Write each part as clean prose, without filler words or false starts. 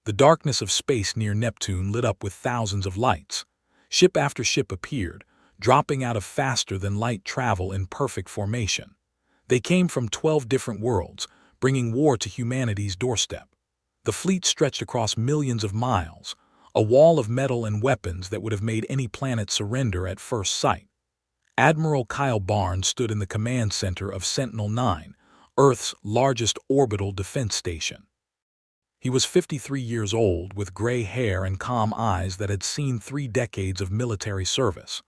The darkness of space near Neptune lit up with thousands of lights. Ship after ship appeared, dropping out of faster-than-light travel in perfect formation. They came from 12 different worlds, bringing war to humanity's doorstep. The fleet stretched across millions of miles, a wall of metal and weapons that would have made any planet surrender at first sight. Admiral Kyle Barnes stood in the command center of Sentinel-9, Earth's largest orbital defense station. He was 53 years old, with gray hair and calm eyes that had seen 3 decades of military service.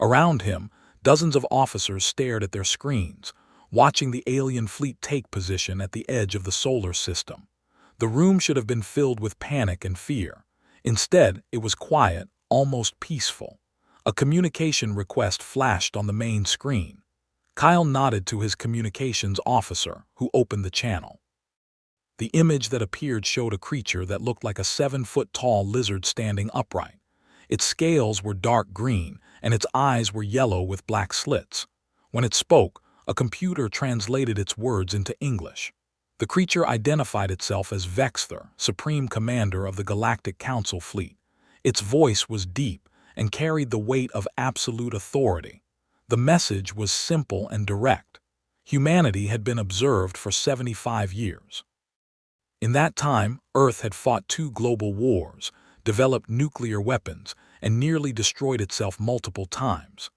Around him, dozens of officers stared at their screens, watching the alien fleet take position at the edge of the solar system. The room should have been filled with panic and fear. Instead, it was quiet, almost peaceful. A communication request flashed on the main screen. Kyle nodded to his communications officer, who opened the channel. The image that appeared showed a creature that looked like a 7-foot-tall lizard standing upright. Its scales were dark green, and its eyes were yellow with black slits. When it spoke, a computer translated its words into English. The creature identified itself as Vexthor, Supreme Commander of the Galactic Council Fleet. Its voice was deep and carried the weight of absolute authority. The message was simple and direct. Humanity had been observed for 75 years. In that time, Earth had fought 2 global wars, developed nuclear weapons, and nearly destroyed itself multiple times.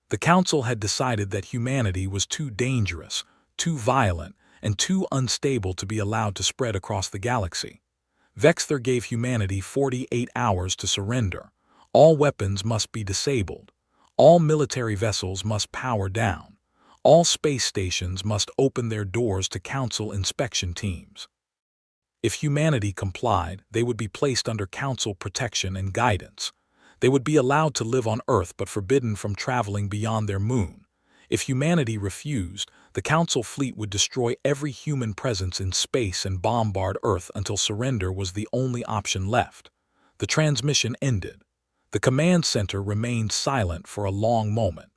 The Council had decided that humanity was too dangerous, too violent, and too unstable to be allowed to spread across the galaxy. Vexthor gave humanity 48 hours to surrender. All weapons must be disabled. All military vessels must power down. All space stations must open their doors to Council inspection teams. If humanity complied, they would be placed under Council protection and guidance. They would be allowed to live on Earth but forbidden from traveling beyond their moon. If humanity refused, the Council fleet would destroy every human presence in space and bombard Earth until surrender was the only option left. The transmission ended. The command center remained silent for a long moment.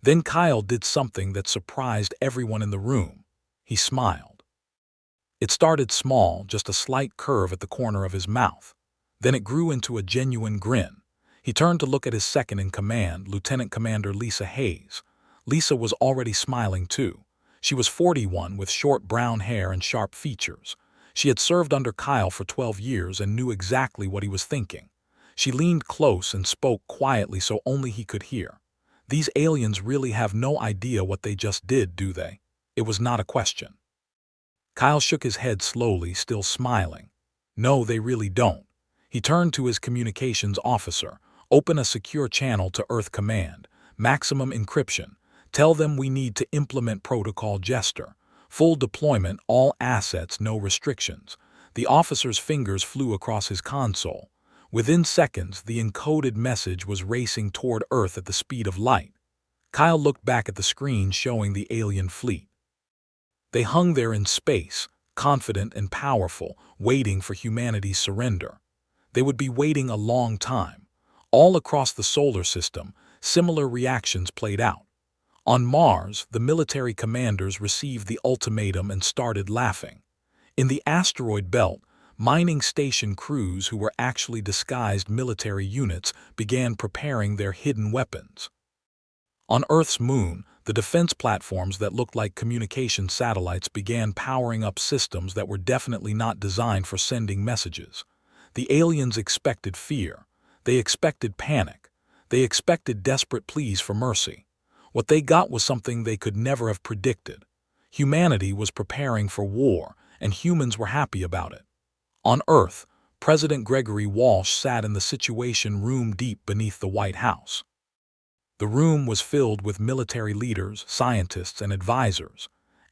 Then Kyle did something that surprised everyone in the room. He smiled. It started small, just a slight curve at the corner of his mouth. Then it grew into a genuine grin. He turned to look at his second-in-command, Lieutenant Commander Lisa Hayes. Lisa was already smiling too. She was 41 with short brown hair and sharp features. She had served under Kyle for 12 years and knew exactly what he was thinking. She leaned close and spoke quietly so only he could hear. These aliens really have no idea what they just did, do they? It was not a question. Kyle shook his head slowly, still smiling. No, they really don't. He turned to his communications officer. Open a secure channel to Earth Command. Maximum encryption. Tell them we need to implement Protocol Jester. Full deployment, all assets, no restrictions. The officer's fingers flew across his console. Within seconds, the encoded message was racing toward Earth at the speed of light. Kyle looked back at the screen showing the alien fleet. They hung there in space, confident and powerful, waiting for humanity's surrender. They would be waiting a long time. All across the solar system, similar reactions played out. On Mars, the military commanders received the ultimatum and started laughing. In the asteroid belt, mining station crews who were actually disguised military units began preparing their hidden weapons. On Earth's moon, the defense platforms that looked like communication satellites began powering up systems that were definitely not designed for sending messages. The aliens expected fear. They expected panic. They expected desperate pleas for mercy. What they got was something they could never have predicted. Humanity was preparing for war, and humans were happy about it. On Earth, President Gregory Walsh sat in the Situation Room deep beneath the White House. The room was filled with military leaders, scientists, and advisors.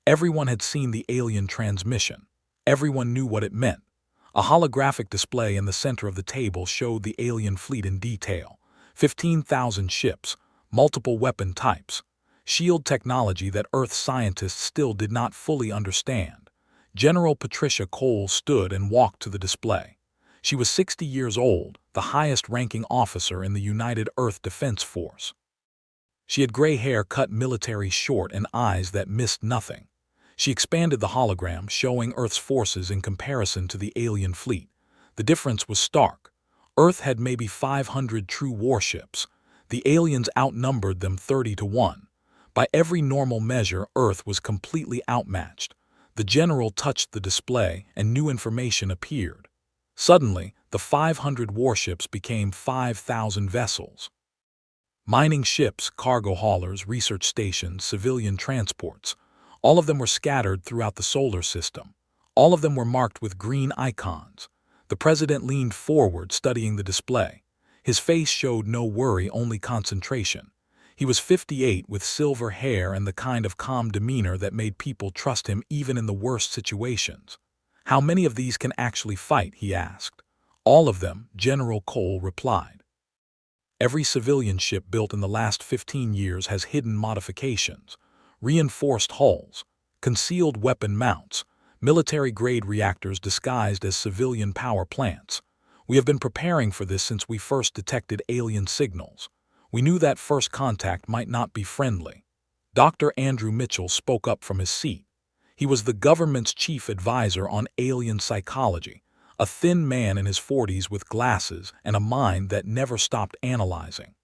Everyone had seen the alien transmission. Everyone knew what it meant. A holographic display in the center of the table showed the alien fleet in detail. 15,000 ships, multiple weapon types, shield technology that Earth scientists still did not fully understand. General Patricia Cole stood and walked to the display. She was 60 years old, the highest-ranking officer in the United Earth Defense Force. She had gray hair cut military short and eyes that missed nothing. She expanded the hologram, showing Earth's forces in comparison to the alien fleet. The difference was stark. Earth had maybe 500 true warships. The aliens outnumbered them 30-1. By every normal measure, Earth was completely outmatched. The general touched the display, and new information appeared. Suddenly, the 500 warships became 5,000 vessels. Mining ships, cargo haulers, research stations, civilian transports. All of them were scattered throughout the solar system. All of them were marked with green icons. The president leaned forward, studying the display. His face showed no worry, only concentration. He was 58, with silver hair and the kind of calm demeanor that made people trust him even in the worst situations. "How many of these can actually fight?" he asked. "All of them," General Cole replied. "Every civilian ship built in the last 15 years has hidden modifications, reinforced hulls, concealed weapon mounts, military-grade reactors disguised as civilian power plants. We have been preparing for this since we first detected alien signals. We knew that first contact might not be friendly." Dr. Andrew Mitchell spoke up from his seat. He was the government's chief advisor on alien psychology, a thin man in his 40s with glasses and a mind that never stopped analyzing.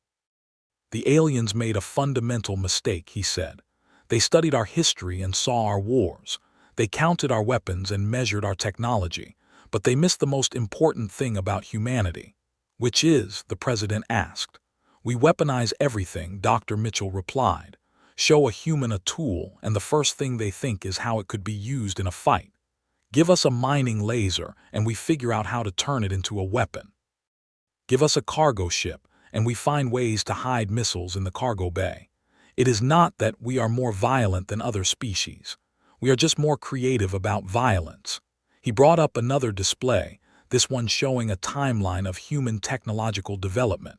"The aliens made a fundamental mistake," he said. "They studied our history and saw our wars. They counted our weapons and measured our technology, but they missed the most important thing about humanity." "Which is?" the president asked. "We weaponize everything," Dr. Mitchell replied. "Show a human a tool, and the first thing they think is how it could be used in a fight. Give us a mining laser, and we figure out how to turn it into a weapon. Give us a cargo ship, and we find ways to hide missiles in the cargo bay. It is not that we are more violent than other species. We are just more creative about violence." He brought up another display, this one showing a timeline of human technological development.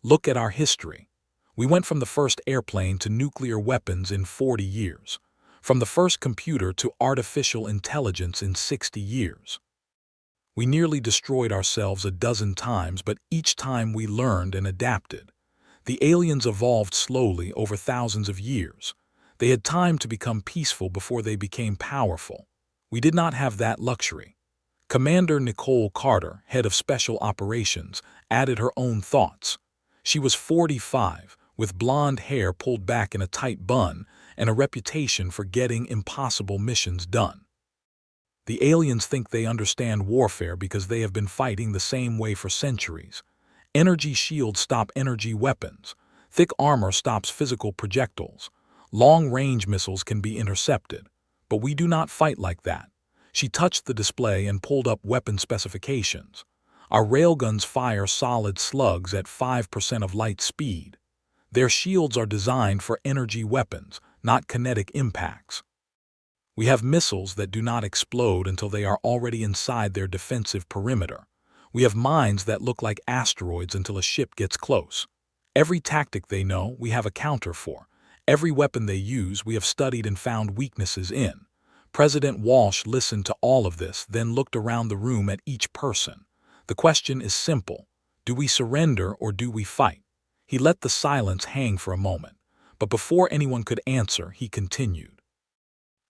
"Look at our history. We went from the first airplane to nuclear weapons in 40 years. From the first computer to artificial intelligence in 60 years. We nearly destroyed ourselves a dozen times, but each time we learned and adapted. The aliens evolved slowly over thousands of years. They had time to become peaceful before they became powerful. We did not have that luxury." Commander Nicole Carter, head of special operations, added her own thoughts. She was 45, with blonde hair pulled back in a tight bun, and a reputation for getting impossible missions done. "The aliens think they understand warfare because they have been fighting the same way for centuries. Energy shields stop energy weapons. Thick armor stops physical projectiles. Long-range missiles can be intercepted. But we do not fight like that." She touched the display and pulled up weapon specifications. "Our railguns fire solid slugs at 5% of light speed. Their shields are designed for energy weapons, not kinetic impacts. We have missiles that do not explode until they are already inside their defensive perimeter. We have mines that look like asteroids until a ship gets close. Every tactic they know, we have a counter for. Every weapon they use, we have studied and found weaknesses in." President Walsh listened to all of this, then looked around the room at each person. "The question is simple. Do we surrender or do we fight?" He let the silence hang for a moment, but before anyone could answer, he continued.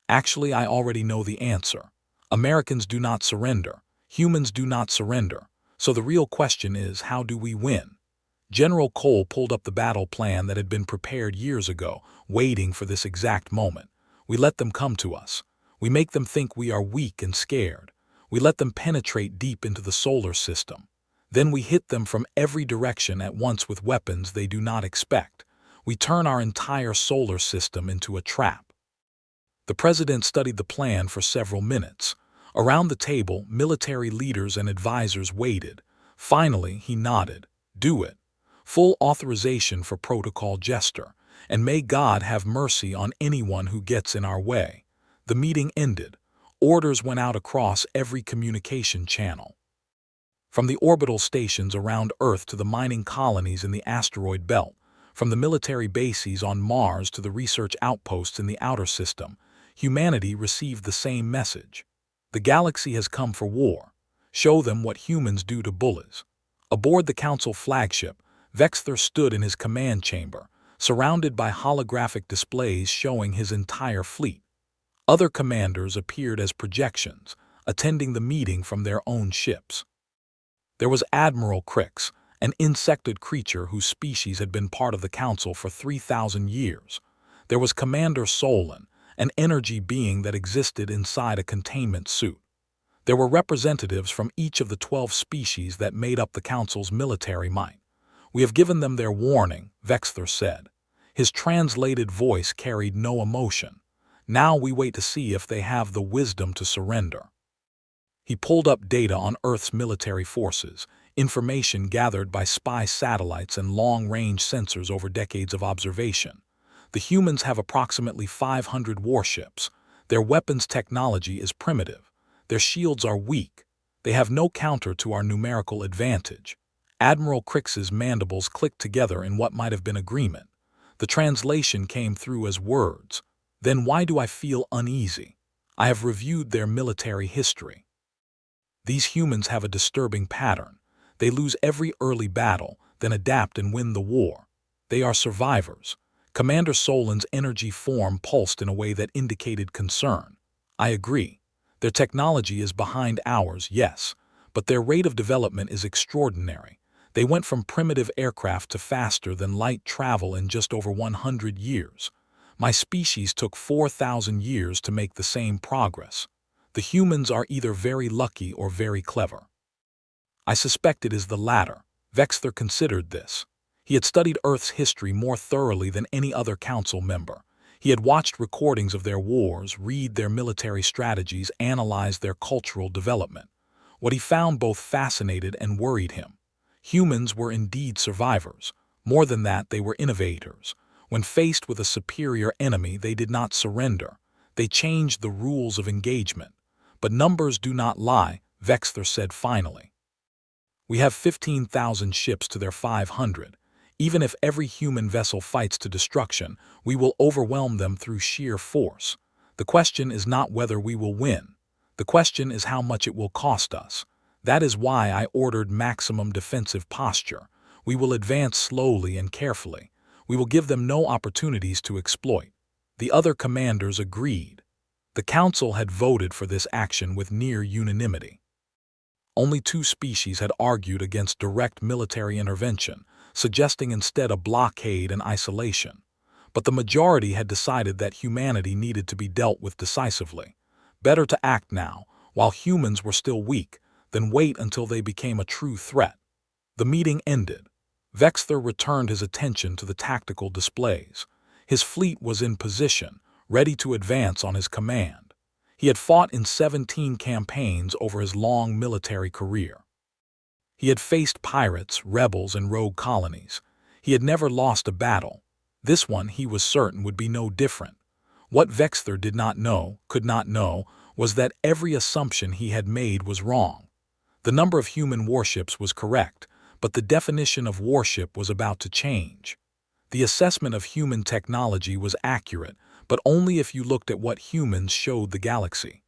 "Actually, I already know the answer. Americans do not surrender. Humans do not surrender. So the real question is, how do we win?" General Cole pulled up the battle plan that had been prepared years ago, waiting for this exact moment. "We let them come to us. We make them think we are weak and scared. We let them penetrate deep into the solar system. Then we hit them from every direction at once with weapons they do not expect. We turn our entire solar system into a trap." The president studied the plan for several minutes. Around the table, military leaders and advisors waited. Finally, he nodded. "Do it. Full authorization for Protocol Jester, and may God have mercy on anyone who gets in our way." The meeting ended. Orders went out across every communication channel. From the orbital stations around Earth to the mining colonies in the asteroid belt, from the military bases on Mars to the research outposts in the outer system, humanity received the same message. The galaxy has come for war. Show them what humans do to bullies. Aboard the Council flagship, Vexthor stood in his command chamber, surrounded by holographic displays showing his entire fleet. Other commanders appeared as projections, attending the meeting from their own ships. There was Admiral Crix, an insectoid creature whose species had been part of the Council for 3,000 years. There was Commander Solon, an energy being that existed inside a containment suit. There were representatives from each of the 12 species that made up the Council's military might. "We have given them their warning," Vexthor said. His translated voice carried no emotion. "Now we wait to see if they have the wisdom to surrender." He pulled up data on Earth's military forces, information gathered by spy satellites and long-range sensors over decades of observation. The humans have approximately 500 warships. Their weapons technology is primitive. Their shields are weak. They have no counter to our numerical advantage. Admiral Crix's mandibles clicked together in what might have been agreement. The translation came through as words. "Then why do I feel uneasy? I have reviewed their military history. These humans have a disturbing pattern. They lose every early battle, then adapt and win the war. They are survivors." Commander Solon's energy form pulsed in a way that indicated concern. "I agree. Their technology is behind ours, yes, but their rate of development is extraordinary. They went from primitive aircraft to faster-than-light travel in just over 100 years. My species took 4,000 years to make the same progress. The humans are either very lucky or very clever." "I suspect it is the latter." Vexthor considered this. He had studied Earth's history more thoroughly than any other council member. He had watched recordings of their wars, read their military strategies, analyze their cultural development. What he found both fascinated and worried him. Humans were indeed survivors. More than that, they were innovators. When faced with a superior enemy, they did not surrender. They changed the rules of engagement. "But numbers do not lie," Vexthor said finally. "We have 15,000 ships to their 500. Even if every human vessel fights to destruction, we will overwhelm them through sheer force. The question is not whether we will win. The question is how much it will cost us. That is why I ordered maximum defensive posture. We will advance slowly and carefully. We will give them no opportunities to exploit." The other commanders agreed. The Council had voted for this action with near unanimity. Only 2 species had argued against direct military intervention, suggesting instead a blockade and isolation. But the majority had decided that humanity needed to be dealt with decisively. Better to act now, while humans were still weak, than wait until they became a true threat. The meeting ended. Vexthor returned his attention to the tactical displays. His fleet was in position, ready to advance on his command. He had fought in 17 campaigns over his long military career. He had faced pirates, rebels, and rogue colonies. He had never lost a battle. This one, he was certain, would be no different. What Vexthor did not know, could not know, was that every assumption he had made was wrong. The number of human warships was correct, but the definition of warship was about to change. The assessment of human technology was accurate, but only if you looked at what humans showed the galaxy.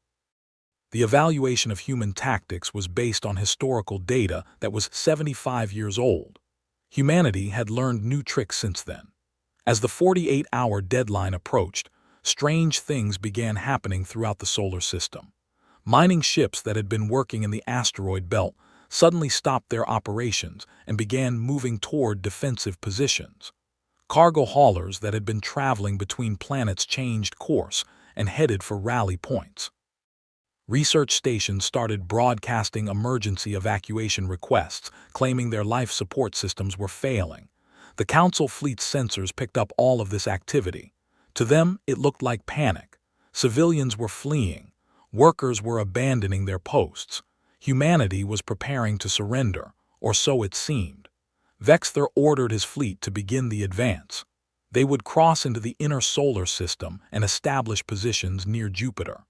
The evaluation of human tactics was based on historical data that was 75 years old. Humanity had learned new tricks since then. As the 48-hour deadline approached, strange things began happening throughout the solar system. Mining ships that had been working in the asteroid belt suddenly stopped their operations and began moving toward defensive positions. Cargo haulers that had been traveling between planets changed course and headed for rally points. Research stations started broadcasting emergency evacuation requests, claiming their life support systems were failing. The Council fleet's sensors picked up all of this activity. To them, it looked like panic. Civilians were fleeing. Workers were abandoning their posts. Humanity was preparing to surrender, or so it seemed. Vexthor ordered his fleet to begin the advance. They would cross into the inner solar system and establish positions near Jupiter.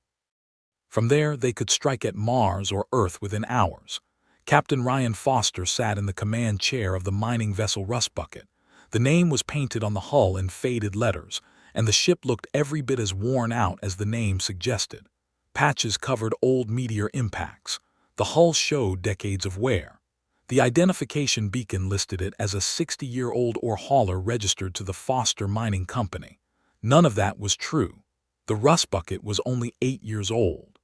From there, they could strike at Mars or Earth within hours. Captain Ryan Foster sat in the command chair of the mining vessel Rustbucket. The name was painted on the hull in faded letters, and the ship looked every bit as worn out as the name suggested. Patches covered old meteor impacts. The hull showed decades of wear. The identification beacon listed it as a 60-year-old ore hauler registered to the Foster Mining Company. None of that was true. The Rustbucket was only 8 years old.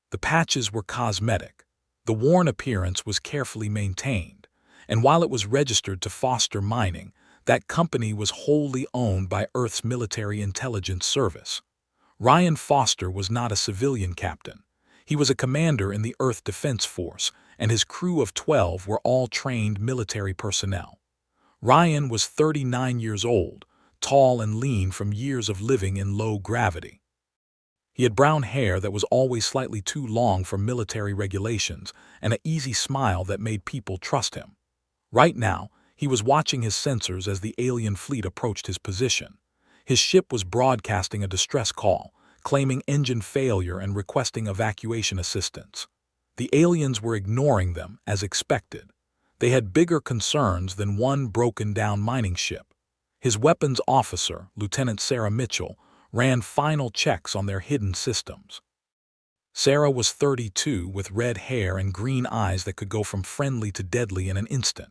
The patches were cosmetic. The worn appearance was carefully maintained, and while it was registered to Foster Mining, that company was wholly owned by Earth's Military Intelligence Service. Ryan Foster was not a civilian captain. He was a commander in the Earth Defense Force, and his crew of 12 were all trained military personnel. Ryan was 39 years old, tall and lean from years of living in low gravity. He had brown hair that was always slightly too long for military regulations and an easy smile that made people trust him. Right now, he was watching his sensors as the alien fleet approached his position. His ship was broadcasting a distress call, claiming engine failure and requesting evacuation assistance. The aliens were ignoring them, as expected. They had bigger concerns than one broken-down mining ship. His weapons officer, Lieutenant Sarah Mitchell, ran final checks on their hidden systems. Sarah was 32, with red hair and green eyes that could go from friendly to deadly in an instant.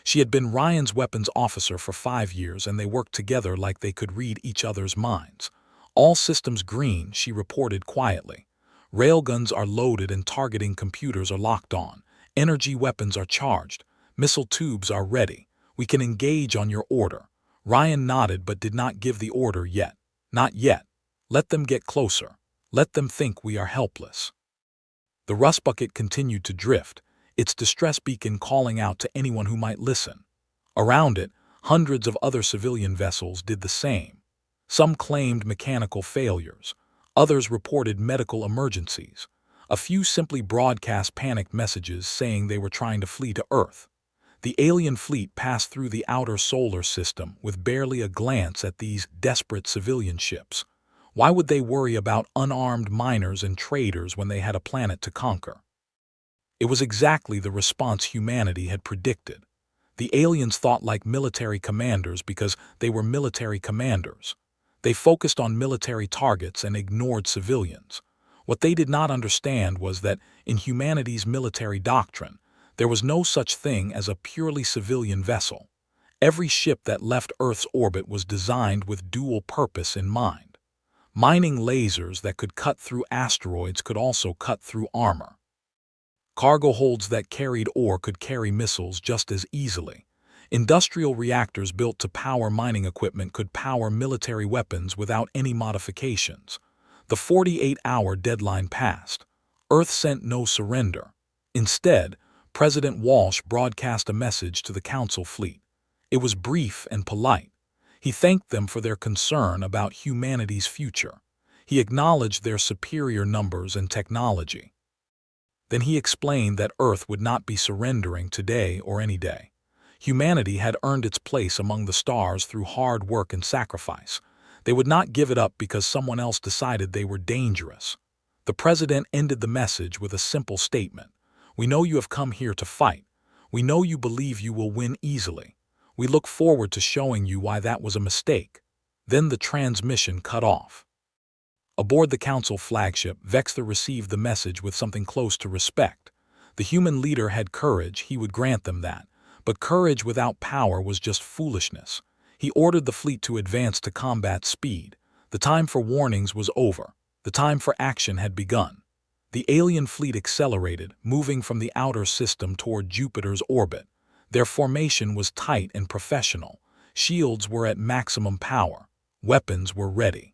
She had been Ryan's weapons officer for 5 years, and they worked together like they could read each other's minds. All systems green, she reported quietly. Railguns are loaded and targeting computers are locked on. Energy weapons are charged. Missile tubes are ready. We can engage on your order. Ryan nodded but did not give the order yet. Not yet. Let them get closer. Let them think we are helpless. The rust bucket continued to drift, its distress beacon calling out to anyone who might listen. Around it, hundreds of other civilian vessels did the same. Some claimed mechanical failures. Others reported medical emergencies. A few simply broadcast panicked messages saying they were trying to flee to Earth. The alien fleet passed through the outer solar system with barely a glance at these desperate civilian ships. Why would they worry about unarmed miners and traders when they had a planet to conquer? It was exactly the response humanity had predicted. The aliens thought like military commanders because they were military commanders. They focused on military targets and ignored civilians. What they did not understand was that in humanity's military doctrine, there was no such thing as a purely civilian vessel. Every ship that left Earth's orbit was designed with dual purpose in mind. Mining lasers that could cut through asteroids could also cut through armor. Cargo holds that carried ore could carry missiles just as easily. Industrial reactors built to power mining equipment could power military weapons without any modifications. The 48-hour deadline passed. Earth sent no surrender. Instead, President Walsh broadcast a message to the Council fleet. It was brief and polite. He thanked them for their concern about humanity's future. He acknowledged their superior numbers and technology. Then he explained that Earth would not be surrendering today or any day. Humanity had earned its place among the stars through hard work and sacrifice. They would not give it up because someone else decided they were dangerous. The president ended the message with a simple statement. We know you have come here to fight. We know you believe you will win easily. We look forward to showing you why that was a mistake. Then the transmission cut off. Aboard the Council flagship, Vexter received the message with something close to respect. The human leader had courage, he would grant them that. But courage without power was just foolishness. He ordered the fleet to advance to combat speed. The time for warnings was over. The time for action had begun. The alien fleet accelerated, moving from the outer system toward Jupiter's orbit. Their formation was tight and professional. Shields were at maximum power. Weapons were ready.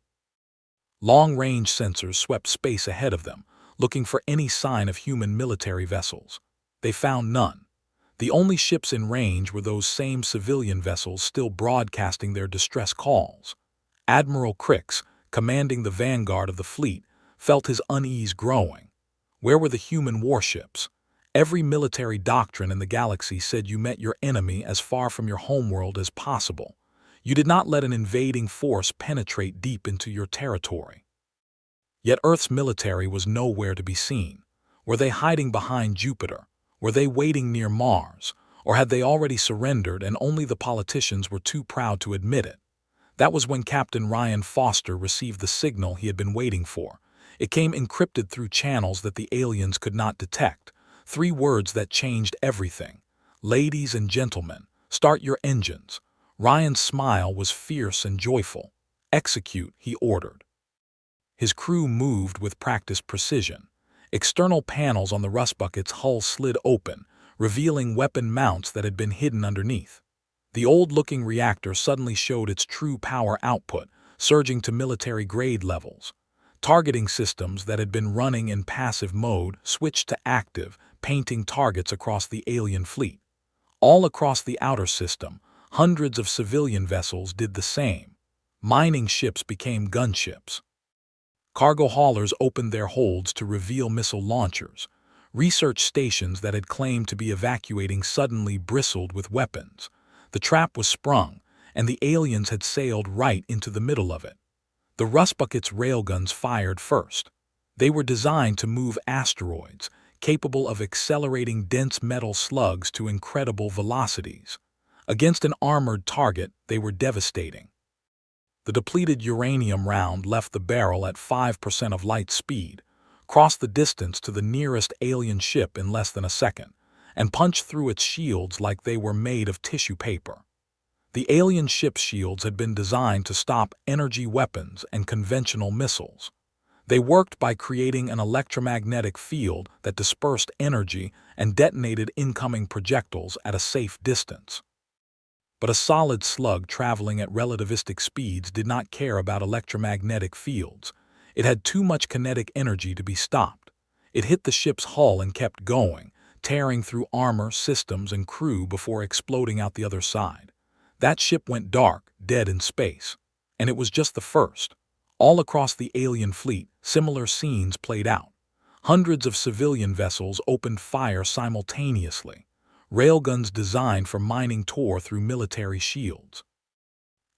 Long-range sensors swept space ahead of them, looking for any sign of human military vessels. They found none. The only ships in range were those same civilian vessels still broadcasting their distress calls. Admiral Crix, commanding the vanguard of the fleet, felt his unease growing. Where were the human warships? Every military doctrine in the galaxy said you met your enemy as far from your homeworld as possible. You did not let an invading force penetrate deep into your territory. Yet Earth's military was nowhere to be seen. Were they hiding behind Jupiter? Were they waiting near Mars? Or had they already surrendered and only the politicians were too proud to admit it? That was when Captain Ryan Foster received the signal he had been waiting for. It came encrypted through channels that the aliens could not detect. 3 words that changed everything. Ladies and gentlemen, start your engines. Ryan's smile was fierce and joyful. Execute, he ordered. His crew moved with practiced precision. External panels on the rust bucket's hull slid open, revealing weapon mounts that had been hidden underneath. The old-looking reactor suddenly showed its true power output, surging to military-grade levels. Targeting systems that had been running in passive mode switched to active, painting targets across the alien fleet. All across the outer system, hundreds of civilian vessels did the same. Mining ships became gunships. Cargo haulers opened their holds to reveal missile launchers. Research stations that had claimed to be evacuating suddenly bristled with weapons. The trap was sprung, and the aliens had sailed right into the middle of it. The rust bucket's railguns fired first. They were designed to move asteroids, capable of accelerating dense metal slugs to incredible velocities. Against an armored target, they were devastating. The depleted uranium round left the barrel at 5% of light speed, crossed the distance to the nearest alien ship in less than a second, and punched through its shields like they were made of tissue paper. The alien ship's shields had been designed to stop energy weapons and conventional missiles. They worked by creating an electromagnetic field that dispersed energy and detonated incoming projectiles at a safe distance. But a solid slug traveling at relativistic speeds did not care about electromagnetic fields. It had too much kinetic energy to be stopped. It hit the ship's hull and kept going, tearing through armor, systems, and crew before exploding out the other side. That ship went dark, dead in space. And it was just the first. All across the alien fleet, similar scenes played out. Hundreds of civilian vessels opened fire simultaneously. Railguns designed for mining tore through military shields.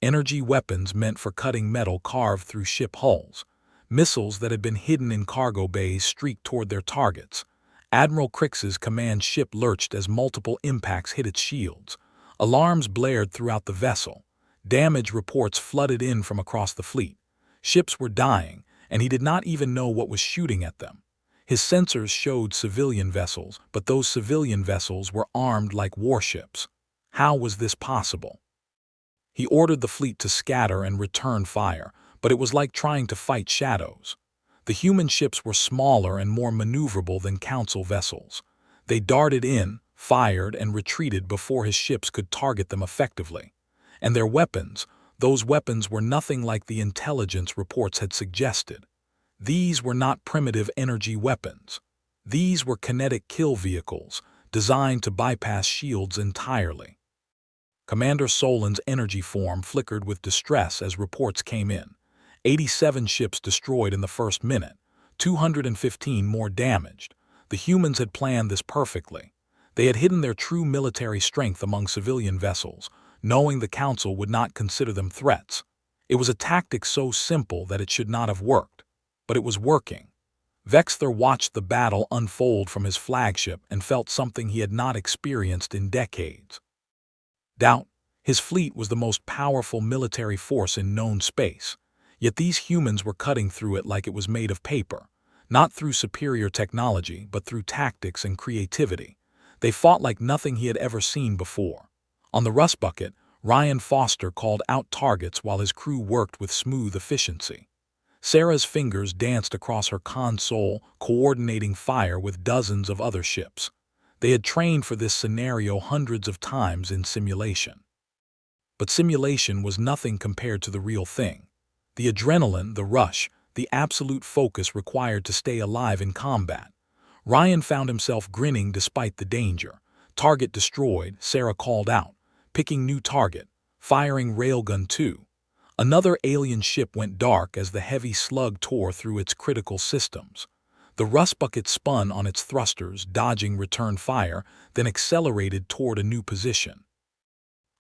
Energy weapons meant for cutting metal carved through ship hulls. Missiles that had been hidden in cargo bays streaked toward their targets. Admiral Crix's command ship lurched as multiple impacts hit its shields. Alarms blared throughout the vessel. Damage reports flooded in from across the fleet. Ships were dying, and he did not even know what was shooting at them. His sensors showed civilian vessels, but those civilian vessels were armed like warships. How was this possible? He ordered the fleet to scatter and return fire, but it was like trying to fight shadows. The human ships were smaller and more maneuverable than Council vessels. They darted in, fired, and retreated before his ships could target them effectively. And their weapons, those weapons were nothing like the intelligence reports had suggested. These were not primitive energy weapons. These were kinetic kill vehicles, designed to bypass shields entirely. Commander Solin's energy form flickered with distress as reports came in. 87 ships destroyed in the first minute, 215 more damaged. The humans had planned this perfectly. They had hidden their true military strength among civilian vessels, knowing the Council would not consider them threats. It was a tactic so simple that it should not have worked. But it was working. Vexthor watched the battle unfold from his flagship and felt something he had not experienced in decades. Doubt. His fleet was the most powerful military force in known space. Yet these humans were cutting through it like it was made of paper. Not through superior technology, but through tactics and creativity. They fought like nothing he had ever seen before. On the rust bucket, Ryan Foster called out targets while his crew worked with smooth efficiency. Sarah's fingers danced across her console, coordinating fire with dozens of other ships. They had trained for this scenario hundreds of times in simulation. But simulation was nothing compared to the real thing. The adrenaline, the rush, the absolute focus required to stay alive in combat. Ryan found himself grinning despite the danger. Target destroyed, Sarah called out, picking new target, firing railgun 2. Another alien ship went dark as the heavy slug tore through its critical systems. The rust bucket spun on its thrusters, dodging return fire, then accelerated toward a new position.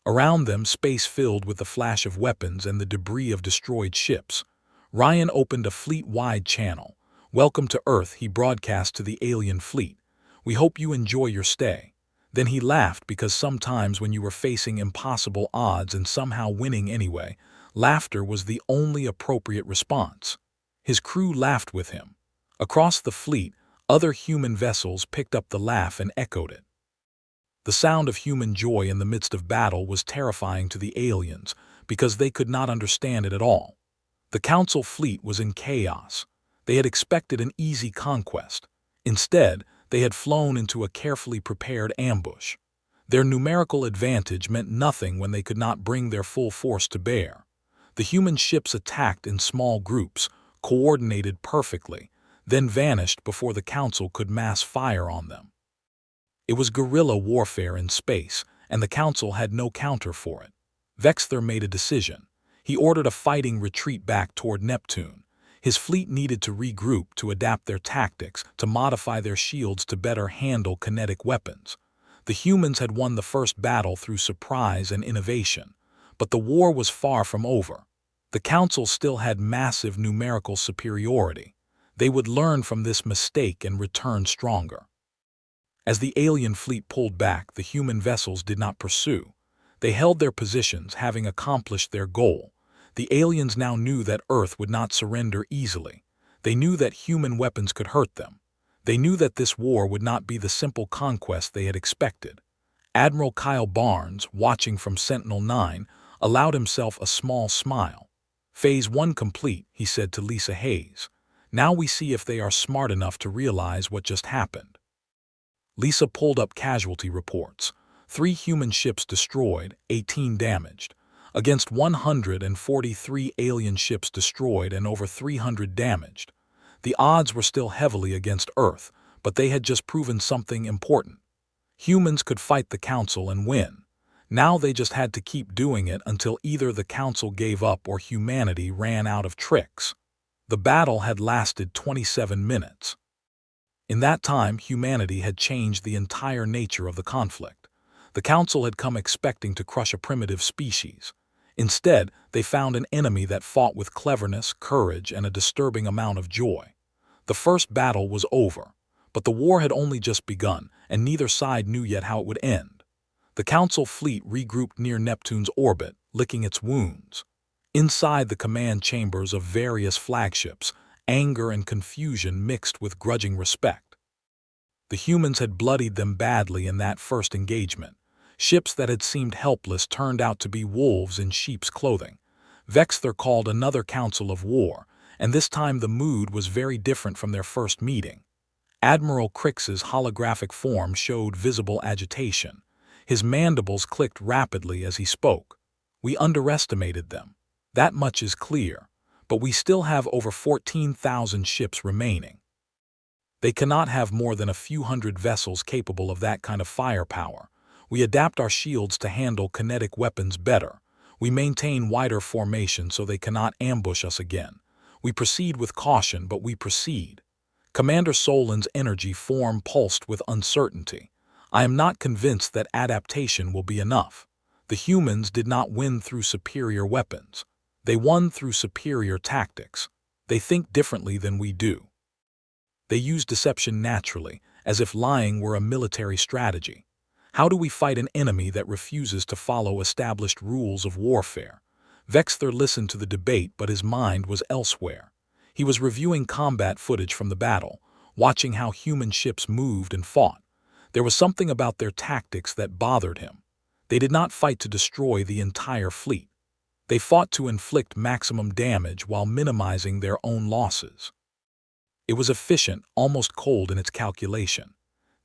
Around them, space filled with the flash of weapons and the debris of destroyed ships. Ryan opened a fleet-wide channel. "Welcome to Earth," he broadcast to the alien fleet. "We hope you enjoy your stay." Then he laughed because sometimes when you were facing impossible odds and somehow winning anyway, laughter was the only appropriate response. His crew laughed with him. Across the fleet, other human vessels picked up the laugh and echoed it. The sound of human joy in the midst of battle was terrifying to the aliens because they could not understand it at all. The Council fleet was in chaos. They had expected an easy conquest. Instead, they had flown into a carefully prepared ambush. Their numerical advantage meant nothing when they could not bring their full force to bear. The human ships attacked in small groups, coordinated perfectly, then vanished before the Council could mass fire on them. It was guerrilla warfare in space, and the Council had no counter for it. Vexthor made a decision. He ordered a fighting retreat back toward Neptune. His fleet needed to regroup, to adapt their tactics, to modify their shields to better handle kinetic weapons. The humans had won the first battle through surprise and innovation, but the war was far from over. The Council still had massive numerical superiority. They would learn from this mistake and return stronger. As the alien fleet pulled back, the human vessels did not pursue. They held their positions, having accomplished their goal. The aliens now knew that Earth would not surrender easily. They knew that human weapons could hurt them. They knew that this war would not be the simple conquest they had expected. Admiral Kyle Barnes, watching from Sentinel-9, allowed himself a small smile. "Phase 1 complete," he said to Lisa Hayes. "Now we see if they are smart enough to realize what just happened." Lisa pulled up casualty reports. 3 human ships destroyed, 18 damaged. Against 143 alien ships destroyed and over 300 damaged. The odds were still heavily against Earth, but they had just proven something important. Humans could fight the Council and win. Now they just had to keep doing it until either the Council gave up or humanity ran out of tricks. The battle had lasted 27 minutes. In that time, humanity had changed the entire nature of the conflict. The Council had come expecting to crush a primitive species. Instead, they found an enemy that fought with cleverness, courage, and a disturbing amount of joy. The first battle was over, but the war had only just begun, and neither side knew yet how it would end. The Council fleet regrouped near Neptune's orbit, licking its wounds. Inside the command chambers of various flagships, anger and confusion mixed with grudging respect. The humans had bloodied them badly in that first engagement. Ships that had seemed helpless turned out to be wolves in sheep's clothing. Vexthor called another council of war, and this time the mood was very different from their first meeting. Admiral Crix's holographic form showed visible agitation. His mandibles clicked rapidly as he spoke. "We underestimated them. That much is clear, but we still have over 14,000 ships remaining. They cannot have more than a few hundred vessels capable of that kind of firepower. We adapt our shields to handle kinetic weapons better. We maintain wider formation so they cannot ambush us again. We proceed with caution, but we proceed." Commander Solin's energy form pulsed with uncertainty. "I am not convinced that adaptation will be enough. The humans did not win through superior weapons. They won through superior tactics. They think differently than we do. They use deception naturally, as if lying were a military strategy. How do we fight an enemy that refuses to follow established rules of warfare?" Vexthor listened to the debate, but his mind was elsewhere. He was reviewing combat footage from the battle, watching how human ships moved and fought. There was something about their tactics that bothered him. They did not fight to destroy the entire fleet. They fought to inflict maximum damage while minimizing their own losses. It was efficient, almost cold in its calculation.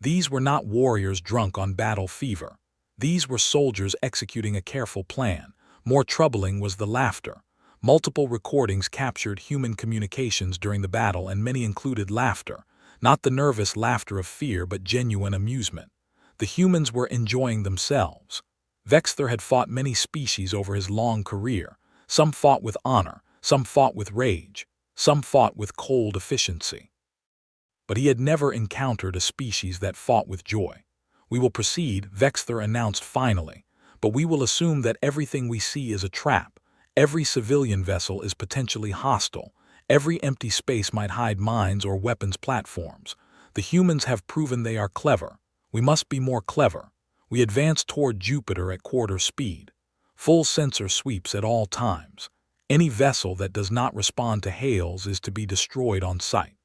These were not warriors drunk on battle fever. These were soldiers executing a careful plan. More troubling was the laughter. Multiple recordings captured human communications during the battle, and many included laughter. Not the nervous laughter of fear, but genuine amusement. The humans were enjoying themselves. Vexthor had fought many species over his long career. Some fought with honor, some fought with rage, some fought with cold efficiency. But he had never encountered a species that fought with joy. "We will proceed," Vexthor announced finally, "but we will assume that everything we see is a trap. Every civilian vessel is potentially hostile. Every empty space might hide mines or weapons platforms. The humans have proven they are clever. We must be more clever. We advance toward Jupiter at quarter speed. Full sensor sweeps at all times. Any vessel that does not respond to hails is to be destroyed on sight."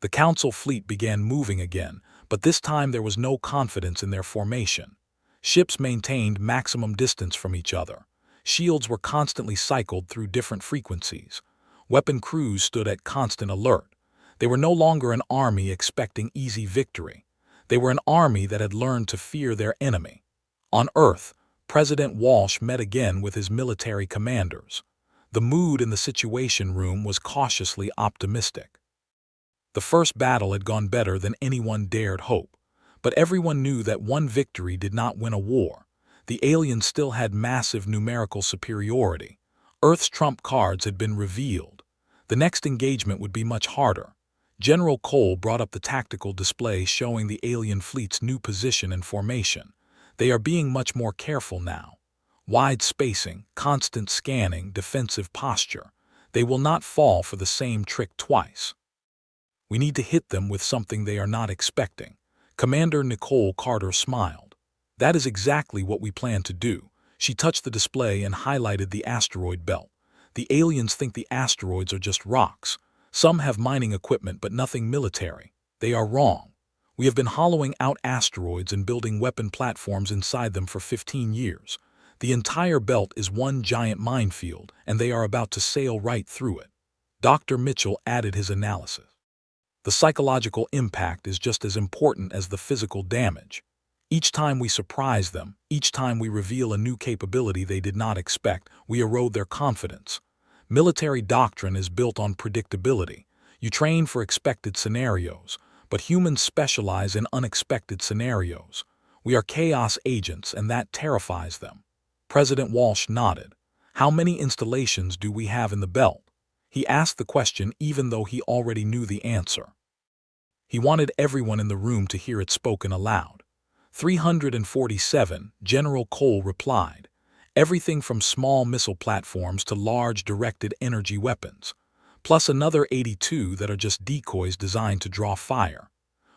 The Council fleet began moving again, but this time there was no confidence in their formation. Ships maintained maximum distance from each other. Shields were constantly cycled through different frequencies. Weapon crews stood at constant alert. They were no longer an army expecting easy victory. They were an army that had learned to fear their enemy. On Earth, President Walsh met again with his military commanders. The mood in the Situation Room was cautiously optimistic. The first battle had gone better than anyone dared hope, but everyone knew that one victory did not win a war. The aliens still had massive numerical superiority. Earth's trump cards had been revealed. The next engagement would be much harder. General Cole brought up the tactical display showing the alien fleet's new position and formation. They are being much more careful now. Wide spacing, constant scanning, defensive posture. They will not fall for the same trick twice. We need to hit them with something they are not expecting. Commander Nicole Carter smiled. That is exactly what we plan to do. She touched the display and highlighted the asteroid belt. The aliens think the asteroids are just rocks. Some have mining equipment but nothing military. They are wrong. We have been hollowing out asteroids and building weapon platforms inside them for 15 years. The entire belt is one giant minefield, and they are about to sail right through it. Dr. Mitchell added his analysis. The psychological impact is just as important as the physical damage. Each time we surprise them, each time we reveal a new capability they did not expect, we erode their confidence. Military doctrine is built on predictability. You train for expected scenarios, but humans specialize in unexpected scenarios. We are chaos agents, and that terrifies them. President Walsh nodded. How many installations do we have in the belt? He asked the question even though he already knew the answer. He wanted everyone in the room to hear it spoken aloud. 347, General Cole replied. Everything from small missile platforms to large directed energy weapons, plus another 82 that are just decoys designed to draw fire.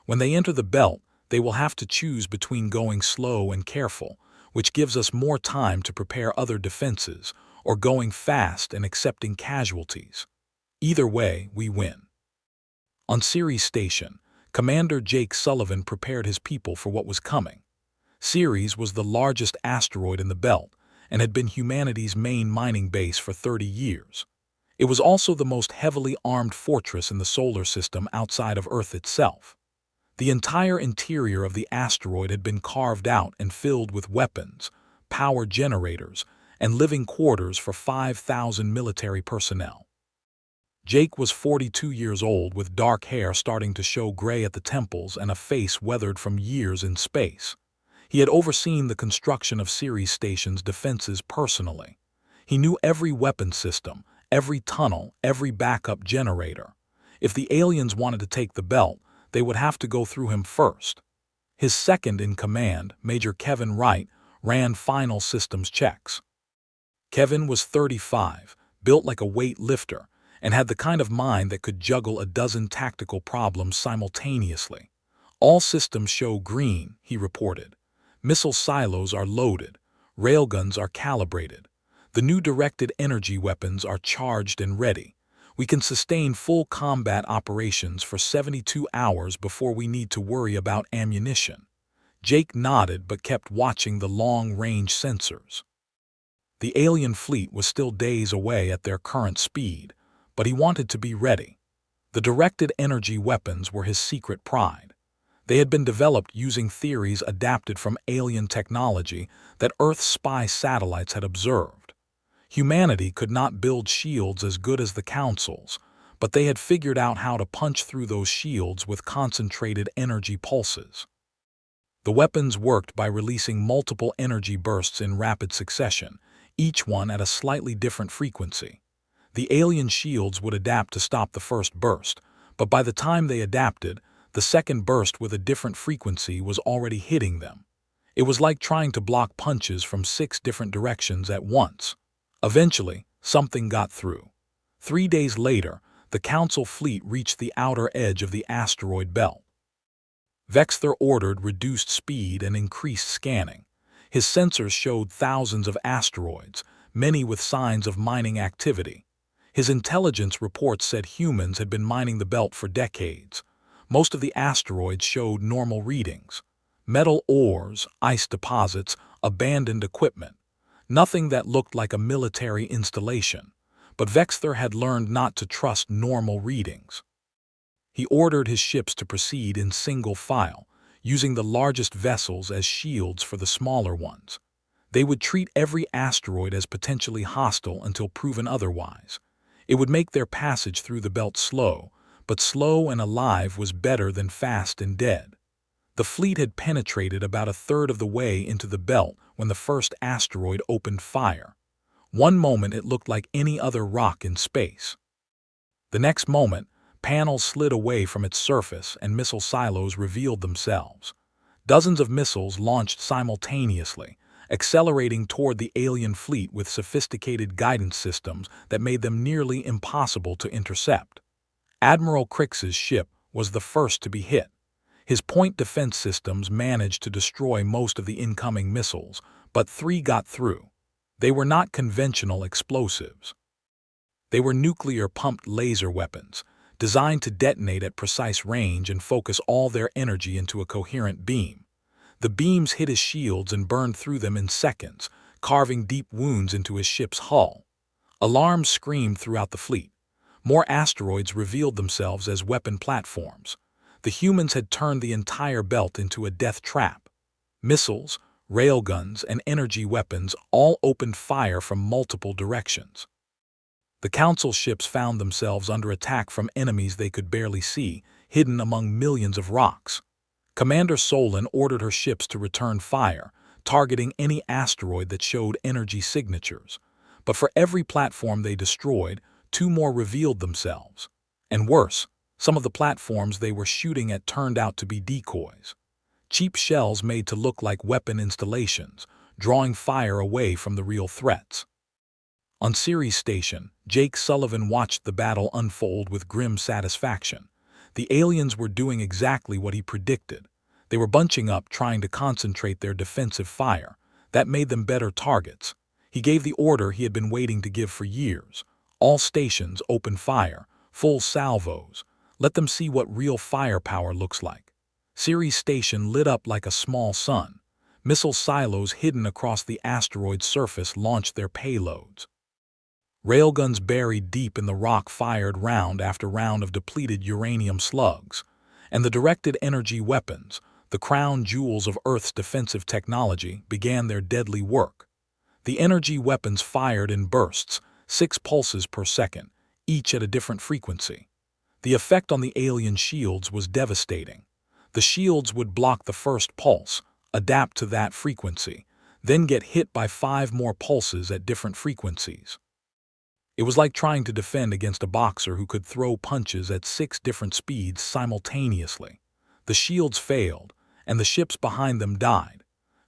When they enter the belt, they will have to choose between going slow and careful, which gives us more time to prepare other defenses, or going fast and accepting casualties. Either way, we win. On Ceres Station, Commander Jake Sullivan prepared his people for what was coming. Ceres was the largest asteroid in the belt and had been humanity's main mining base for 30 years. It was also the most heavily armed fortress in the solar system outside of Earth itself. The entire interior of the asteroid had been carved out and filled with weapons, power generators, and living quarters for 5,000 military personnel. Jake was 42 years old with dark hair starting to show gray at the temples and a face weathered from years in space. He had overseen the construction of Ceres Station's defenses personally. He knew every weapon system, every tunnel, every backup generator. If the aliens wanted to take the belt, they would have to go through him first. His second in command, Major Kevin Wright, ran final systems checks. Kevin was 35, built like a weight lifter, and had the kind of mind that could juggle a dozen tactical problems simultaneously. All systems show green, he reported. Missile silos are loaded. Railguns are calibrated. The new directed energy weapons are charged and ready. We can sustain full combat operations for 72 hours before we need to worry about ammunition. Jake nodded but kept watching the long-range sensors. The alien fleet was still days away at their current speed, but he wanted to be ready. The directed energy weapons were his secret pride. They had been developed using theories adapted from alien technology that Earth's spy satellites had observed. Humanity could not build shields as good as the Council's, but they had figured out how to punch through those shields with concentrated energy pulses. The weapons worked by releasing multiple energy bursts in rapid succession, each one at a slightly different frequency. The alien shields would adapt to stop the first burst, but by the time they adapted, the second burst with a different frequency was already hitting them. It was like trying to block punches from 6 different directions at once. Eventually, something got through. 3 days later, the Council fleet reached the outer edge of the asteroid belt. Vexthor ordered reduced speed and increased scanning. His sensors showed thousands of asteroids, many with signs of mining activity. His intelligence reports said humans had been mining the belt for decades. Most of the asteroids showed normal readings. Metal ores, ice deposits, abandoned equipment. Nothing that looked like a military installation. But Vexthor had learned not to trust normal readings. He ordered his ships to proceed in single file, using the largest vessels as shields for the smaller ones. They would treat every asteroid as potentially hostile until proven otherwise. It would make their passage through the belt slow, but slow and alive was better than fast and dead. The fleet had penetrated about a third of the way into the belt when the first asteroid opened fire. One moment it looked like any other rock in space. The next moment, panels slid away from its surface and missile silos revealed themselves. Dozens of missiles launched simultaneously, accelerating toward the alien fleet with sophisticated guidance systems that made them nearly impossible to intercept. Admiral Crix's ship was the first to be hit. His point defense systems managed to destroy most of the incoming missiles, but 3 got through. They were not conventional explosives. They were nuclear-pumped laser weapons, designed to detonate at precise range and focus all their energy into a coherent beam. The beams hit his shields and burned through them in seconds, carving deep wounds into his ship's hull. Alarms screamed throughout the fleet. More asteroids revealed themselves as weapon platforms. The humans had turned the entire belt into a death trap. Missiles, railguns, and energy weapons all opened fire from multiple directions. The Council ships found themselves under attack from enemies they could barely see, hidden among millions of rocks. Commander Solon ordered her ships to return fire, targeting any asteroid that showed energy signatures. But for every platform they destroyed, 2 more revealed themselves. And worse, some of the platforms they were shooting at turned out to be decoys. Cheap shells made to look like weapon installations, drawing fire away from the real threats. On Ceres Station, Jake Sullivan watched the battle unfold with grim satisfaction. The aliens were doing exactly what he predicted. They were bunching up, trying to concentrate their defensive fire. That made them better targets. He gave the order he had been waiting to give for years. All stations open fire, full salvos. Let them see what real firepower looks like. Ceres Station lit up like a small sun. Missile silos hidden across the asteroid's surface launched their payloads. Railguns buried deep in the rock fired round after round of depleted uranium slugs. And the directed energy weapons, the crown jewels of Earth's defensive technology, began their deadly work. The energy weapons fired in bursts, 6 pulses per second, each at a different frequency. The effect on the alien shields was devastating. The shields would block the first pulse, adapt to that frequency, then get hit by 5 more pulses at different frequencies. It was like trying to defend against a boxer who could throw punches at 6 different speeds simultaneously. The shields failed, and the ships behind them died.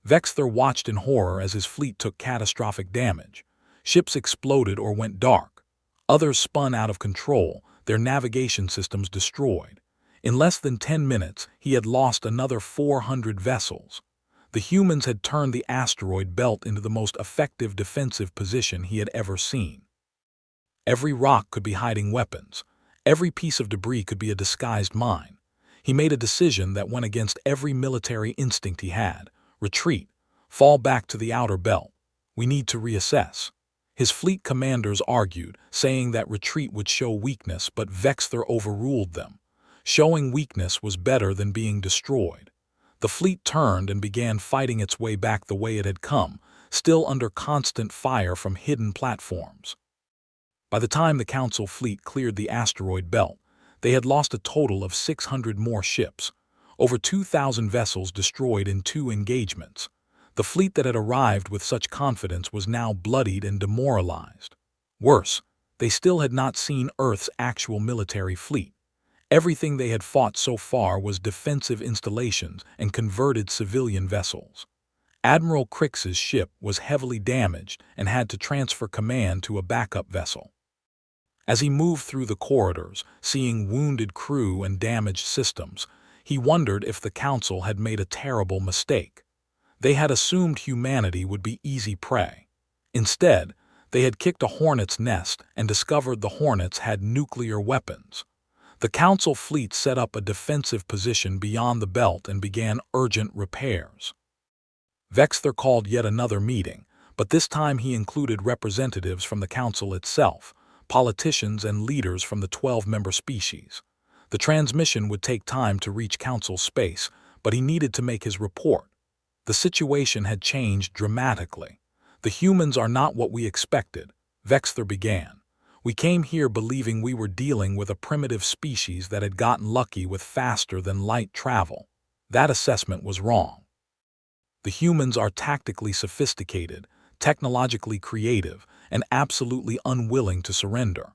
Vexthor watched in horror as his fleet took catastrophic damage. Ships exploded or went dark. Others spun out of control, their navigation systems destroyed. In less than 10 minutes, he had lost another 400 vessels. The humans had turned the asteroid belt into the most effective defensive position he had ever seen. Every rock could be hiding weapons. Every piece of debris could be a disguised mine. He made a decision that went against every military instinct he had. Retreat. Fall back to the outer belt. We need to reassess. His fleet commanders argued, saying that retreat would show weakness, but Vexthor overruled them. Showing weakness was better than being destroyed. The fleet turned and began fighting its way back the way it had come, still under constant fire from hidden platforms. By the time the Council fleet cleared the asteroid belt, they had lost a total of 600 more ships, over 2,000 vessels destroyed in 2 engagements. The fleet that had arrived with such confidence was now bloodied and demoralized. Worse, they still had not seen Earth's actual military fleet. Everything they had fought so far was defensive installations and converted civilian vessels. Admiral Crix's ship was heavily damaged and had to transfer command to a backup vessel. As he moved through the corridors, seeing wounded crew and damaged systems, he wondered if the Council had made a terrible mistake. They had assumed humanity would be easy prey. Instead, they had kicked a hornet's nest and discovered the hornets had nuclear weapons. The Council fleet set up a defensive position beyond the belt and began urgent repairs. Vexthor called yet another meeting, but this time he included representatives from the Council itself, politicians and leaders from the 12-member species. The transmission would take time to reach Council space, but he needed to make his report. The situation had changed dramatically. "The humans are not what we expected," Vexthor began. "We came here believing we were dealing with a primitive species that had gotten lucky with faster-than-light travel. That assessment was wrong. The humans are tactically sophisticated, technologically creative, and absolutely unwilling to surrender.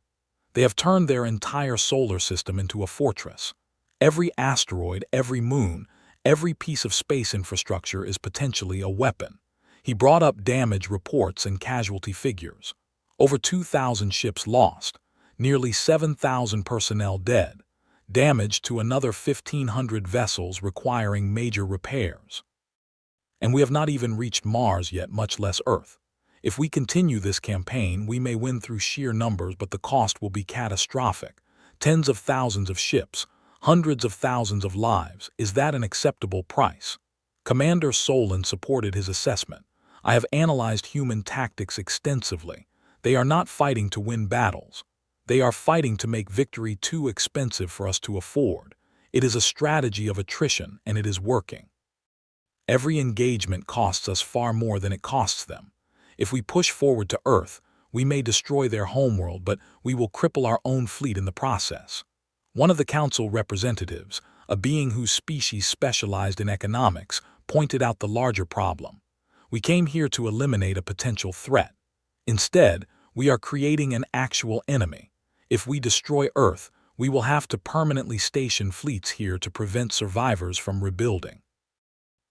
They have turned their entire solar system into a fortress. Every asteroid, every moon, every piece of space infrastructure is potentially a weapon." He brought up damage reports and casualty figures. Over 2,000 ships lost, nearly 7,000 personnel dead, damage to another 1,500 vessels requiring major repairs. And we have not even reached Mars yet, much less Earth. If we continue this campaign, we may win through sheer numbers, but the cost will be catastrophic. Tens of thousands of ships, hundreds of thousands of lives. Is that an acceptable price? Commander Solon supported his assessment. "I have analyzed human tactics extensively. They are not fighting to win battles. They are fighting to make victory too expensive for us to afford. It is a strategy of attrition, and it is working. Every engagement costs us far more than it costs them. If we push forward to Earth, we may destroy their homeworld, but we will cripple our own fleet in the process." One of the Council representatives, a being whose species specialized in economics, pointed out the larger problem. "We came here to eliminate a potential threat. Instead, we are creating an actual enemy. If we destroy Earth, we will have to permanently station fleets here to prevent survivors from rebuilding.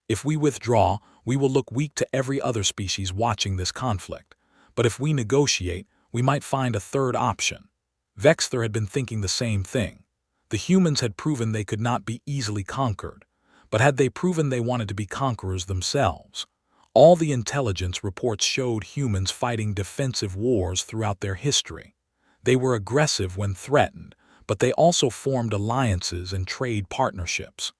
If we withdraw, we will look weak to every other species watching this conflict. But if we negotiate, we might find a third option." Vexthor had been thinking the same thing. The humans had proven they could not be easily conquered. But had they proven they wanted to be conquerors themselves? All the intelligence reports showed humans fighting defensive wars throughout their history. They were aggressive when threatened, but they also formed alliances and trade partnerships.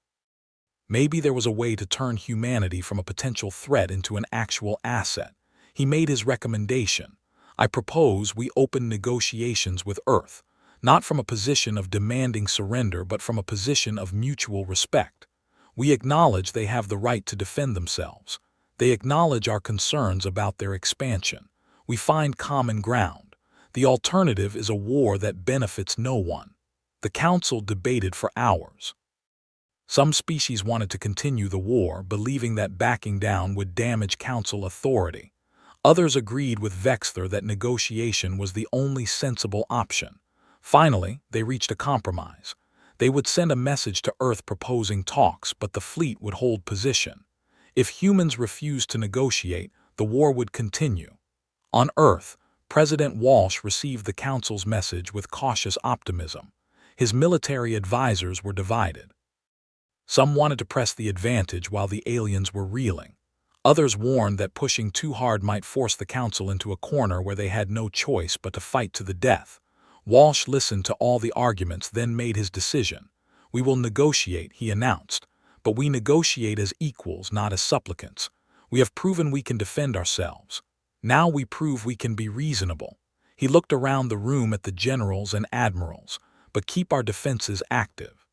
Maybe there was a way to turn humanity from a potential threat into an actual asset. He made his recommendation. "I propose we open negotiations with Earth, not from a position of demanding surrender, but from a position of mutual respect. We acknowledge they have the right to defend themselves. They acknowledge our concerns about their expansion. We find common ground. The alternative is a war that benefits no one." The Council debated for hours. Some species wanted to continue the war, believing that backing down would damage Council authority. Others agreed with Vexthor that negotiation was the only sensible option. Finally, they reached a compromise. They would send a message to Earth proposing talks, but the fleet would hold position. If humans refused to negotiate, the war would continue. On Earth, President Walsh received the Council's message with cautious optimism. His military advisors were divided. Some wanted to press the advantage while the aliens were reeling. Others warned that pushing too hard might force the Council into a corner where they had no choice but to fight to the death. Walsh listened to all the arguments, then made his decision. "We will negotiate," he announced. "But we negotiate as equals, not as supplicants. We have proven we can defend ourselves. Now we prove we can be reasonable." He looked around the room at the generals and admirals. "But keep our defenses active.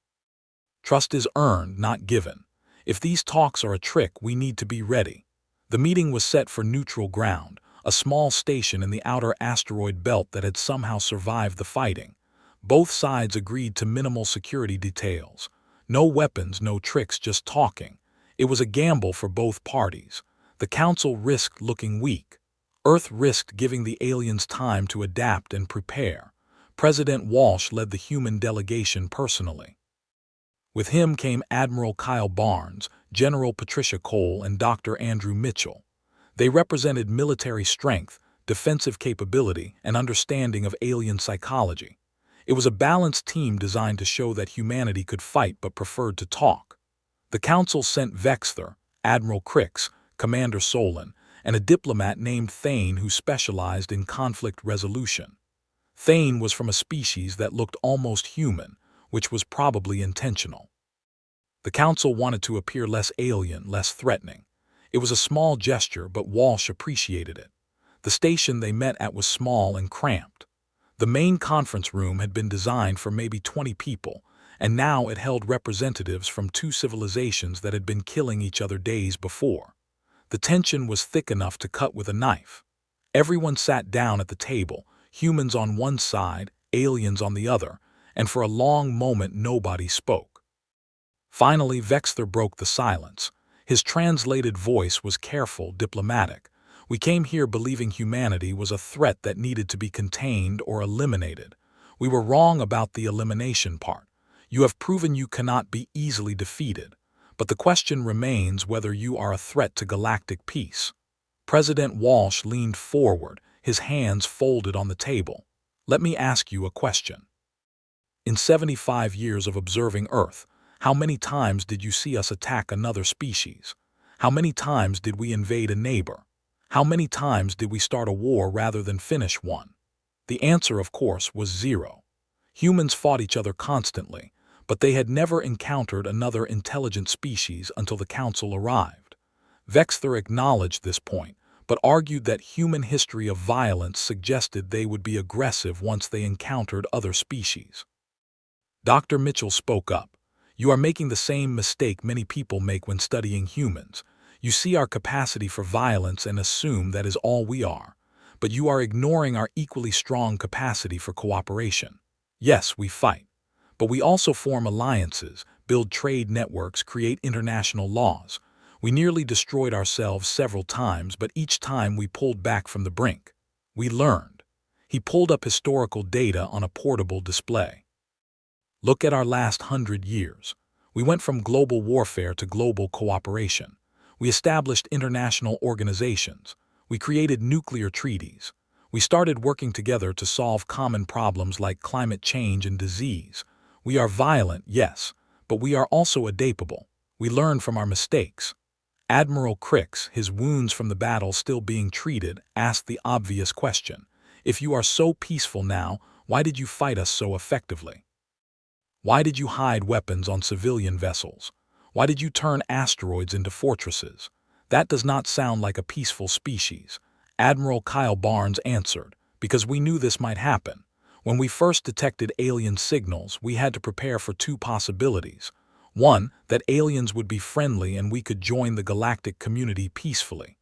Trust is earned, not given. If these talks are a trick, we need to be ready." The meeting was set for neutral ground, a small station in the outer asteroid belt that had somehow survived the fighting. Both sides agreed to minimal security details. No weapons, no tricks, just talking. It was a gamble for both parties. The Council risked looking weak. Earth risked giving the aliens time to adapt and prepare. President Walsh led the human delegation personally. With him came Admiral Kyle Barnes, General Patricia Cole, and Dr. Andrew Mitchell. They represented military strength, defensive capability, and understanding of alien psychology. It was a balanced team designed to show that humanity could fight but preferred to talk. The Council sent Vexthor, Admiral Crix, Commander Solon, and a diplomat named Thane who specialized in conflict resolution. Thane was from a species that looked almost human, which was probably intentional. The Council wanted to appear less alien, less threatening. It was a small gesture, but Walsh appreciated it. The station they met at was small and cramped. The main conference room had been designed for maybe 20 people, and now it held representatives from two civilizations that had been killing each other days before. The tension was thick enough to cut with a knife. Everyone sat down at the table, humans on one side, aliens on the other, and for a long moment nobody spoke. Finally, Vexter broke the silence. His translated voice was careful, diplomatic. We came here believing humanity was a threat that needed to be contained or eliminated. We were wrong about the elimination part. You have proven you cannot be easily defeated, but the question remains whether you are a threat to galactic peace. President Walsh leaned forward, his hands folded on the table. Let me ask you a question. In 75 years of observing Earth, how many times did you see us attack another species? How many times did we invade a neighbor? How many times did we start a war rather than finish one? The answer, of course, was zero. Humans fought each other constantly, but they had never encountered another intelligent species until the Council arrived. Vexter acknowledged this point, but argued that human history of violence suggested they would be aggressive once they encountered other species. Dr. Mitchell spoke up. You are making the same mistake many people make when studying humans. You see our capacity for violence and assume that is all we are, but you are ignoring our equally strong capacity for cooperation. Yes, we fight, but we also form alliances, build trade networks, create international laws. We nearly destroyed ourselves several times, but each time we pulled back from the brink. We learned. He pulled up historical data on a portable display. Look at our last 100 years. We went from global warfare to global cooperation. We established international organizations. We created nuclear treaties. We started working together to solve common problems like climate change and disease. We are violent, yes, but we are also adaptable. We learn from our mistakes. Admiral Crix, his wounds from the battle still being treated, asked the obvious question. If you are so peaceful now, why did you fight us so effectively? Why did you hide weapons on civilian vessels? Why did you turn asteroids into fortresses? That does not sound like a peaceful species. Admiral Kyle Barnes answered, because we knew this might happen. When we first detected alien signals, we had to prepare for two possibilities. One, that aliens would be friendly and we could join the galactic community peacefully.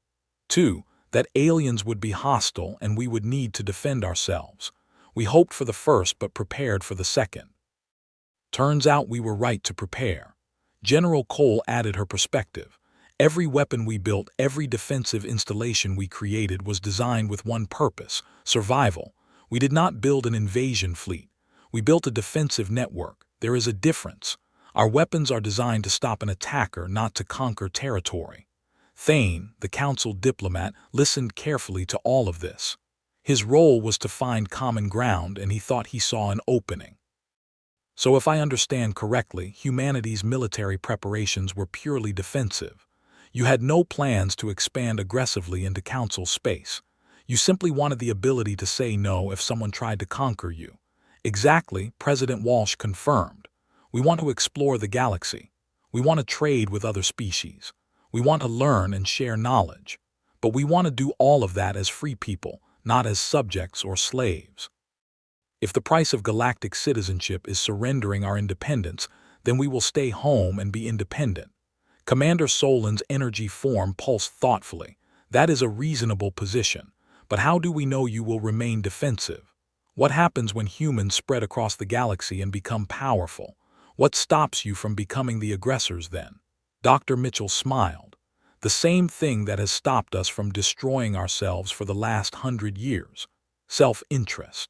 Two, that aliens would be hostile and we would need to defend ourselves. We hoped for the first but prepared for the second. Turns out we were right to prepare. General Cole added her perspective. Every weapon we built, every defensive installation we created was designed with one purpose: survival. We did not build an invasion fleet. We built a defensive network. There is a difference. Our weapons are designed to stop an attacker, not to conquer territory. Thane, the council diplomat, listened carefully to all of this. His role was to find common ground, and he thought he saw an opening. So if I understand correctly, humanity's military preparations were purely defensive. You had no plans to expand aggressively into council space. You simply wanted the ability to say no if someone tried to conquer you. Exactly, President Walsh confirmed. We want to explore the galaxy. We want to trade with other species. We want to learn and share knowledge. But we want to do all of that as free people, not as subjects or slaves. If the price of galactic citizenship is surrendering our independence, then we will stay home and be independent. Commander Solin's energy form pulsed thoughtfully. That is a reasonable position. But how do we know you will remain defensive? What happens when humans spread across the galaxy and become powerful? What stops you from becoming the aggressors then? Dr. Mitchell smiled. The same thing that has stopped us from destroying ourselves for the last 100 years. Self-interest.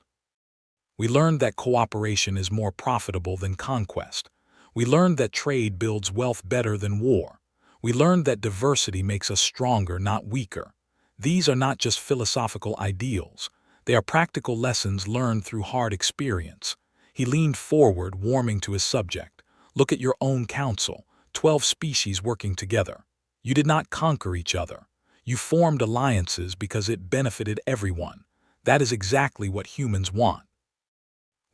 We learned that cooperation is more profitable than conquest. We learned that trade builds wealth better than war. We learned that diversity makes us stronger, not weaker. These are not just philosophical ideals. They are practical lessons learned through hard experience. He leaned forward, warming to his subject. Look at your own council, 12 species working together. You did not conquer each other. You formed alliances because it benefited everyone. That is exactly what humans want.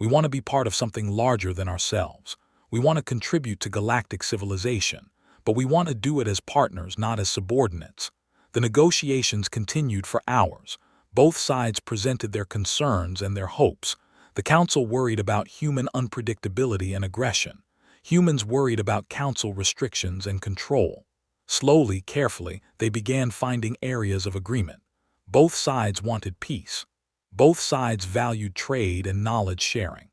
We want to be part of something larger than ourselves. We want to contribute to galactic civilization, but we want to do it as partners, not as subordinates. The negotiations continued for hours. Both sides presented their concerns and their hopes. The council worried about human unpredictability and aggression. Humans worried about council restrictions and control. Slowly, carefully, they began finding areas of agreement. Both sides wanted peace. Both sides valued trade and knowledge sharing.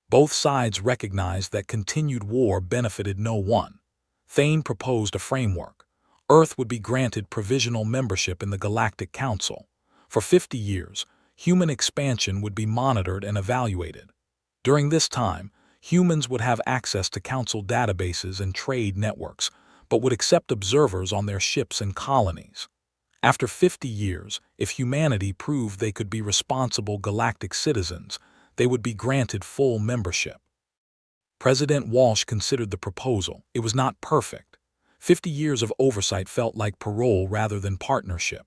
Both sides recognized that continued war benefited no one. Thane proposed a framework. Earth would be granted provisional membership in the Galactic Council. For 50 years, human expansion would be monitored and evaluated. During this time, humans would have access to council databases and trade networks, but would accept observers on their ships and colonies. After 50 years, if humanity proved they could be responsible galactic citizens, they would be granted full membership. President Walsh considered the proposal. It was not perfect. 50 years of oversight felt like parole rather than partnership.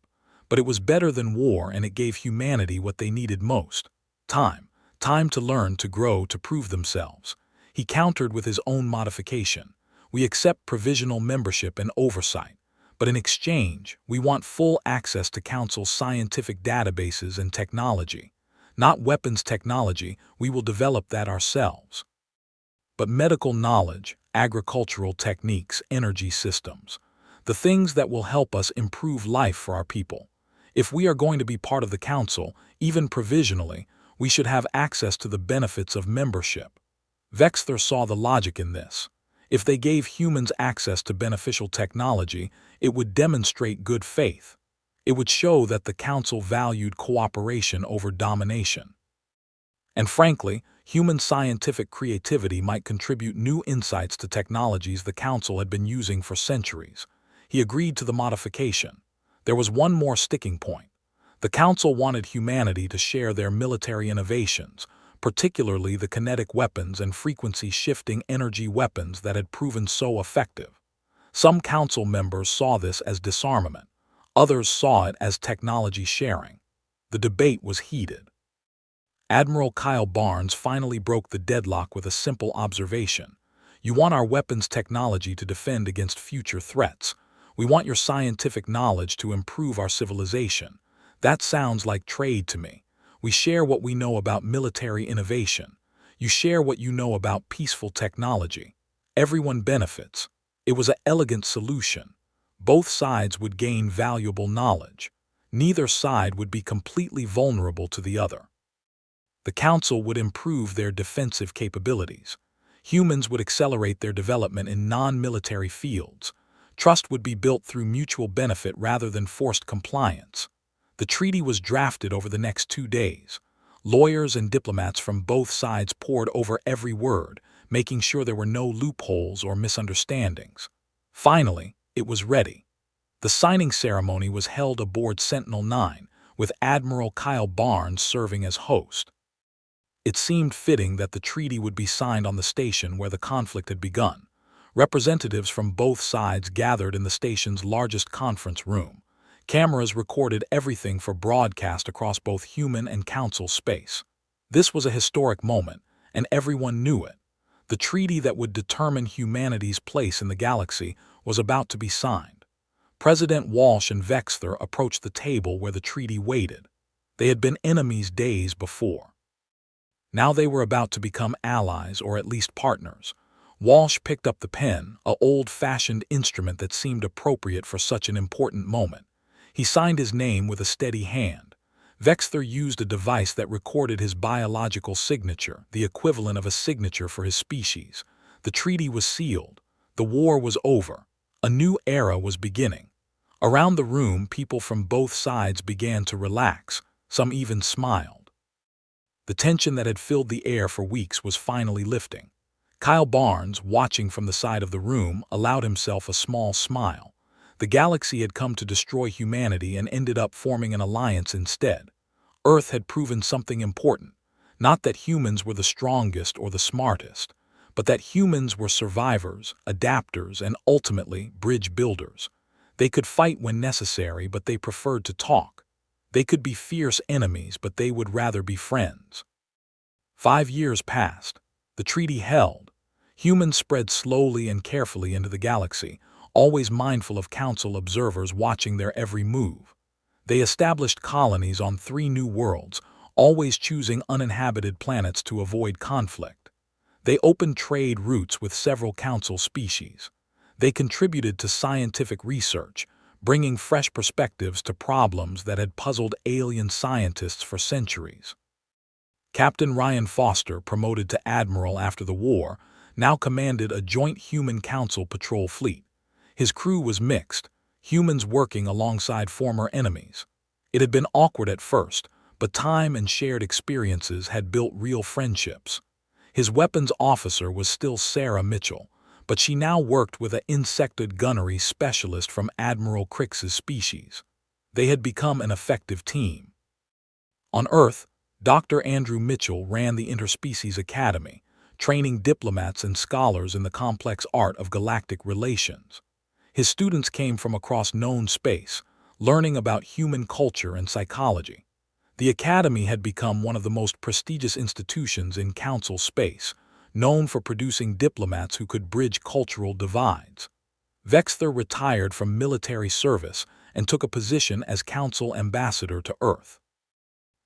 But it was better than war, and it gave humanity what they needed most: time. Time to learn, to grow, to prove themselves. He countered with his own modification. We accept provisional membership and oversight, but in exchange, we want full access to Council's scientific databases and technology. Not weapons technology, we will develop that ourselves. But medical knowledge, agricultural techniques, energy systems, the things that will help us improve life for our people. If we are going to be part of the Council, even provisionally, we should have access to the benefits of membership. Vexthor saw the logic in this. If they gave humans access to beneficial technology, it would demonstrate good faith. It would show that the Council valued cooperation over domination. And frankly, human scientific creativity might contribute new insights to technologies the Council had been using for centuries. He agreed to the modification. There was one more sticking point. The Council wanted humanity to share their military innovations, particularly the kinetic weapons and frequency-shifting energy weapons that had proven so effective. Some Council members saw this as disarmament. Others saw it as technology sharing. The debate was heated. Admiral Kyle Barnes finally broke the deadlock with a simple observation. You want our weapons technology to defend against future threats. We want your scientific knowledge to improve our civilization. That sounds like trade to me. We share what we know about military innovation. You share what you know about peaceful technology. Everyone benefits. It was an elegant solution. Both sides would gain valuable knowledge. Neither side would be completely vulnerable to the other. The Council would improve their defensive capabilities. Humans would accelerate their development in non-military fields. Trust would be built through mutual benefit rather than forced compliance. The treaty was drafted over the next 2 days. Lawyers and diplomats from both sides pored over every word, making sure there were no loopholes or misunderstandings. Finally, it was ready. The signing ceremony was held aboard Sentinel-9, with Admiral Kyle Barnes serving as host. It seemed fitting that the treaty would be signed on the station where the conflict had begun. Representatives from both sides gathered in the station's largest conference room. Cameras recorded everything for broadcast across both human and Council space. This was a historic moment, and everyone knew it. The treaty that would determine humanity's place in the galaxy was about to be signed. President Walsh and Vexthor approached the table where the treaty waited. They had been enemies days before. Now they were about to become allies, or at least partners. Walsh picked up the pen, an old-fashioned instrument that seemed appropriate for such an important moment. He signed his name with a steady hand. Vexthor used a device that recorded his biological signature, the equivalent of a signature for his species. The treaty was sealed. The war was over. A new era was beginning. Around the room, people from both sides began to relax. Some even smiled. The tension that had filled the air for weeks was finally lifting. Kyle Barnes, watching from the side of the room, allowed himself a small smile. The galaxy had come to destroy humanity and ended up forming an alliance instead. Earth had proven something important. Not that humans were the strongest or the smartest, but that humans were survivors, adapters, and ultimately bridge builders. They could fight when necessary, but they preferred to talk. They could be fierce enemies, but they would rather be friends. 5 years passed. The treaty held. Humans spread slowly and carefully into the galaxy, always mindful of Council observers watching their every move. They established colonies on 3 new worlds, always choosing uninhabited planets to avoid conflict. They opened trade routes with several council species. They contributed to scientific research, bringing fresh perspectives to problems that had puzzled alien scientists for centuries. Captain Ryan Foster, promoted to admiral after the war, now commanded a joint Human Council patrol fleet. His crew was mixed, humans working alongside former enemies. It had been awkward at first, but time and shared experiences had built real friendships. His weapons officer was still Sarah Mitchell, but she now worked with an insectoid gunnery specialist from Admiral Crix's species. They had become an effective team. On Earth, Dr. Andrew Mitchell ran the Interspecies Academy, training diplomats and scholars in the complex art of galactic relations. His students came from across known space, learning about human culture and psychology. The Academy had become one of the most prestigious institutions in Council space, known for producing diplomats who could bridge cultural divides. Vexter retired from military service and took a position as Council ambassador to Earth.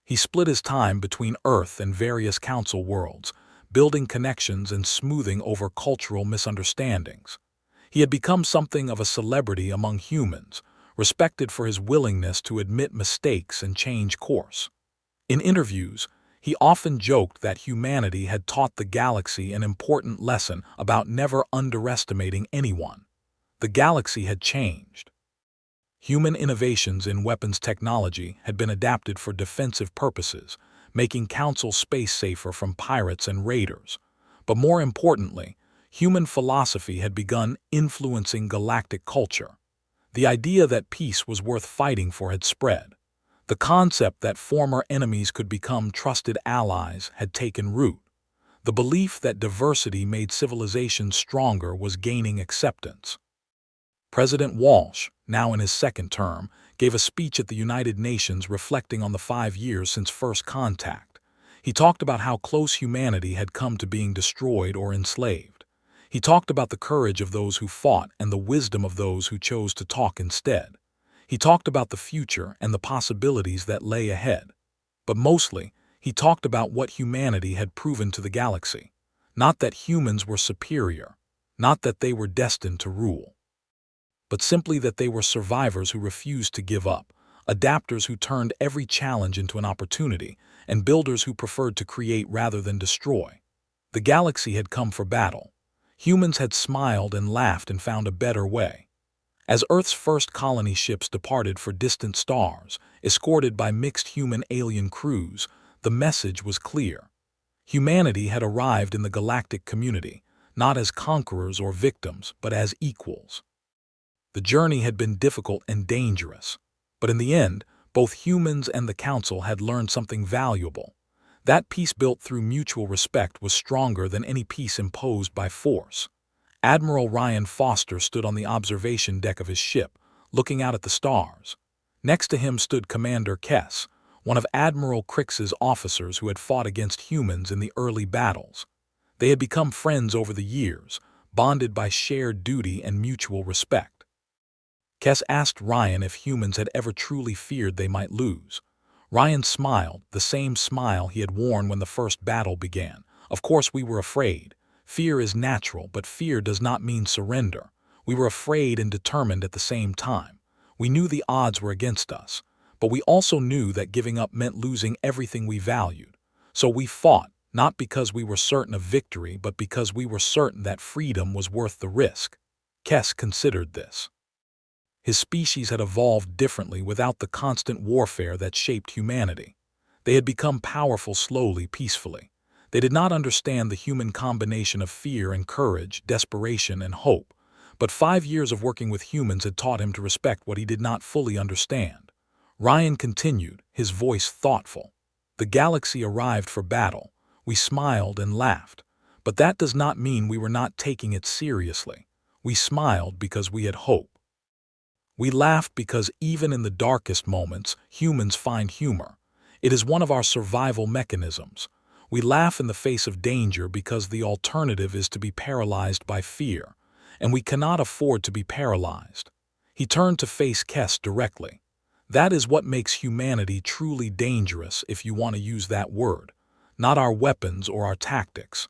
He split his time between Earth and various Council worlds, building connections and smoothing over cultural misunderstandings. He had become something of a celebrity among humans, respected for his willingness to admit mistakes and change course. In interviews, he often joked that humanity had taught the galaxy an important lesson about never underestimating anyone. The galaxy had changed. Human innovations in weapons technology had been adapted for defensive purposes, making Council space safer from pirates and raiders. But more importantly, human philosophy had begun influencing galactic culture. The idea that peace was worth fighting for had spread. The concept that former enemies could become trusted allies had taken root. The belief that diversity made civilizations stronger was gaining acceptance. President Walsh, now in his second term, gave a speech at the United Nations reflecting on the 5 years since first contact. He talked about how close humanity had come to being destroyed or enslaved. He talked about the courage of those who fought and the wisdom of those who chose to talk instead. He talked about the future and the possibilities that lay ahead. But mostly, he talked about what humanity had proven to the galaxy. Not that humans were superior, not that they were destined to rule, but simply that they were survivors who refused to give up, adapters who turned every challenge into an opportunity, and builders who preferred to create rather than destroy. The galaxy had come for battle. Humans had smiled and laughed and found a better way. As Earth's first colony ships departed for distant stars, escorted by mixed human-alien crews, the message was clear. Humanity had arrived in the galactic community, not as conquerors or victims, but as equals. The journey had been difficult and dangerous, but in the end, both humans and the Council had learned something valuable. That peace built through mutual respect was stronger than any peace imposed by force. Admiral Ryan Foster stood on the observation deck of his ship, looking out at the stars. Next to him stood Commander Kess, one of Admiral Crix's officers who had fought against humans in the early battles. They had become friends over the years, bonded by shared duty and mutual respect. Kess asked Ryan if humans had ever truly feared they might lose. Ryan smiled, the same smile he had worn when the first battle began. Of course we were afraid. Fear is natural, but fear does not mean surrender. We were afraid and determined at the same time. We knew the odds were against us, but we also knew that giving up meant losing everything we valued. So we fought, not because we were certain of victory, but because we were certain that freedom was worth the risk. Kess considered this. His species had evolved differently without the constant warfare that shaped humanity. They had become powerful slowly, peacefully. They did not understand the human combination of fear and courage, desperation and hope. But 5 years of working with humans had taught him to respect what he did not fully understand. Ryan continued, his voice thoughtful. The galaxy arrived for battle. We smiled and laughed. But that does not mean we were not taking it seriously. We smiled because we had hope. We laughed because even in the darkest moments, humans find humor. It is one of our survival mechanisms. We laugh in the face of danger because the alternative is to be paralyzed by fear, and we cannot afford to be paralyzed. He turned to face Kess directly. That is what makes humanity truly dangerous, if you want to use that word, not our weapons or our tactics.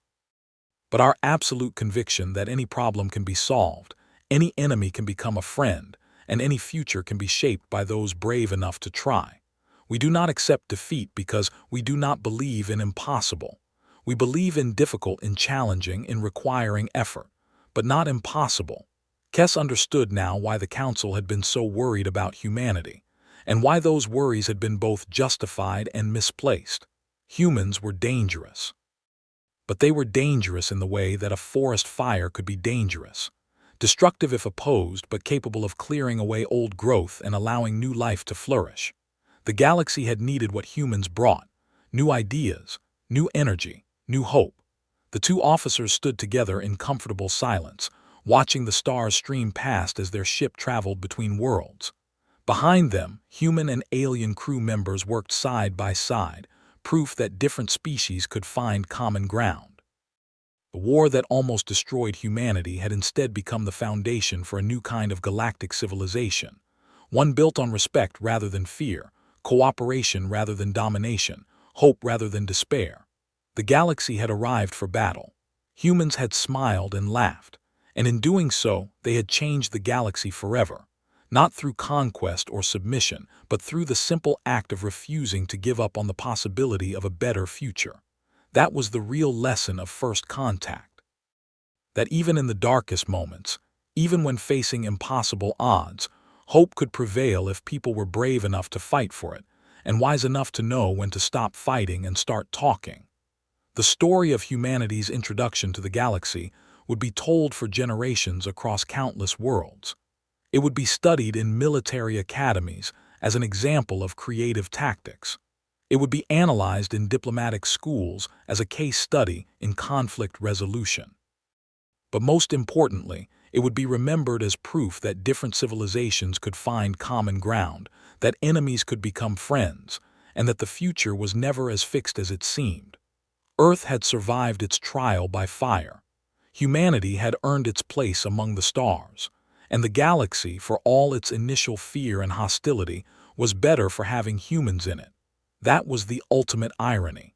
but our absolute conviction that any problem can be solved, any enemy can become a friend, and any future can be shaped by those brave enough to try. We do not accept defeat because we do not believe in impossible. We believe in difficult, in challenging, in requiring effort, but not impossible. Kess understood now why the Council had been so worried about humanity, and why those worries had been both justified and misplaced. Humans were dangerous. But they were dangerous in the way that a forest fire could be dangerous. Destructive if opposed, but capable of clearing away old growth and allowing new life to flourish. The galaxy had needed what humans brought: new ideas, new energy, new hope. The two officers stood together in comfortable silence, watching the stars stream past as their ship traveled between worlds. Behind them, human and alien crew members worked side by side, proof that different species could find common ground. The war that almost destroyed humanity had instead become the foundation for a new kind of galactic civilization, one built on respect rather than fear, cooperation rather than domination, hope rather than despair. The galaxy had arrived for battle. Humans had smiled and laughed, and in doing so, they had changed the galaxy forever. Not through conquest or submission, but through the simple act of refusing to give up on the possibility of a better future. That was the real lesson of first contact. That even in the darkest moments, even when facing impossible odds, hope could prevail if people were brave enough to fight for it, and wise enough to know when to stop fighting and start talking. The story of humanity's introduction to the galaxy would be told for generations across countless worlds. It would be studied in military academies as an example of creative tactics. It would be analyzed in diplomatic schools as a case study in conflict resolution. But most importantly, it would be remembered as proof that different civilizations could find common ground, that enemies could become friends, and that the future was never as fixed as it seemed. Earth had survived its trial by fire. Humanity had earned its place among the stars. And the galaxy, for all its initial fear and hostility, was better for having humans in it. That was the ultimate irony.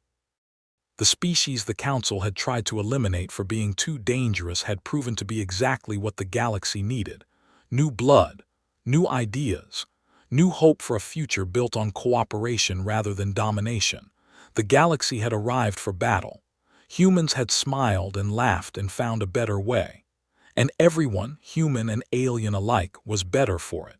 The species the Council had tried to eliminate for being too dangerous had proven to be exactly what the galaxy needed: new blood, new ideas, new hope for a future built on cooperation rather than domination. The galaxy had arrived for battle. Humans had smiled and laughed and found a better way. And everyone, human and alien alike, was better for it.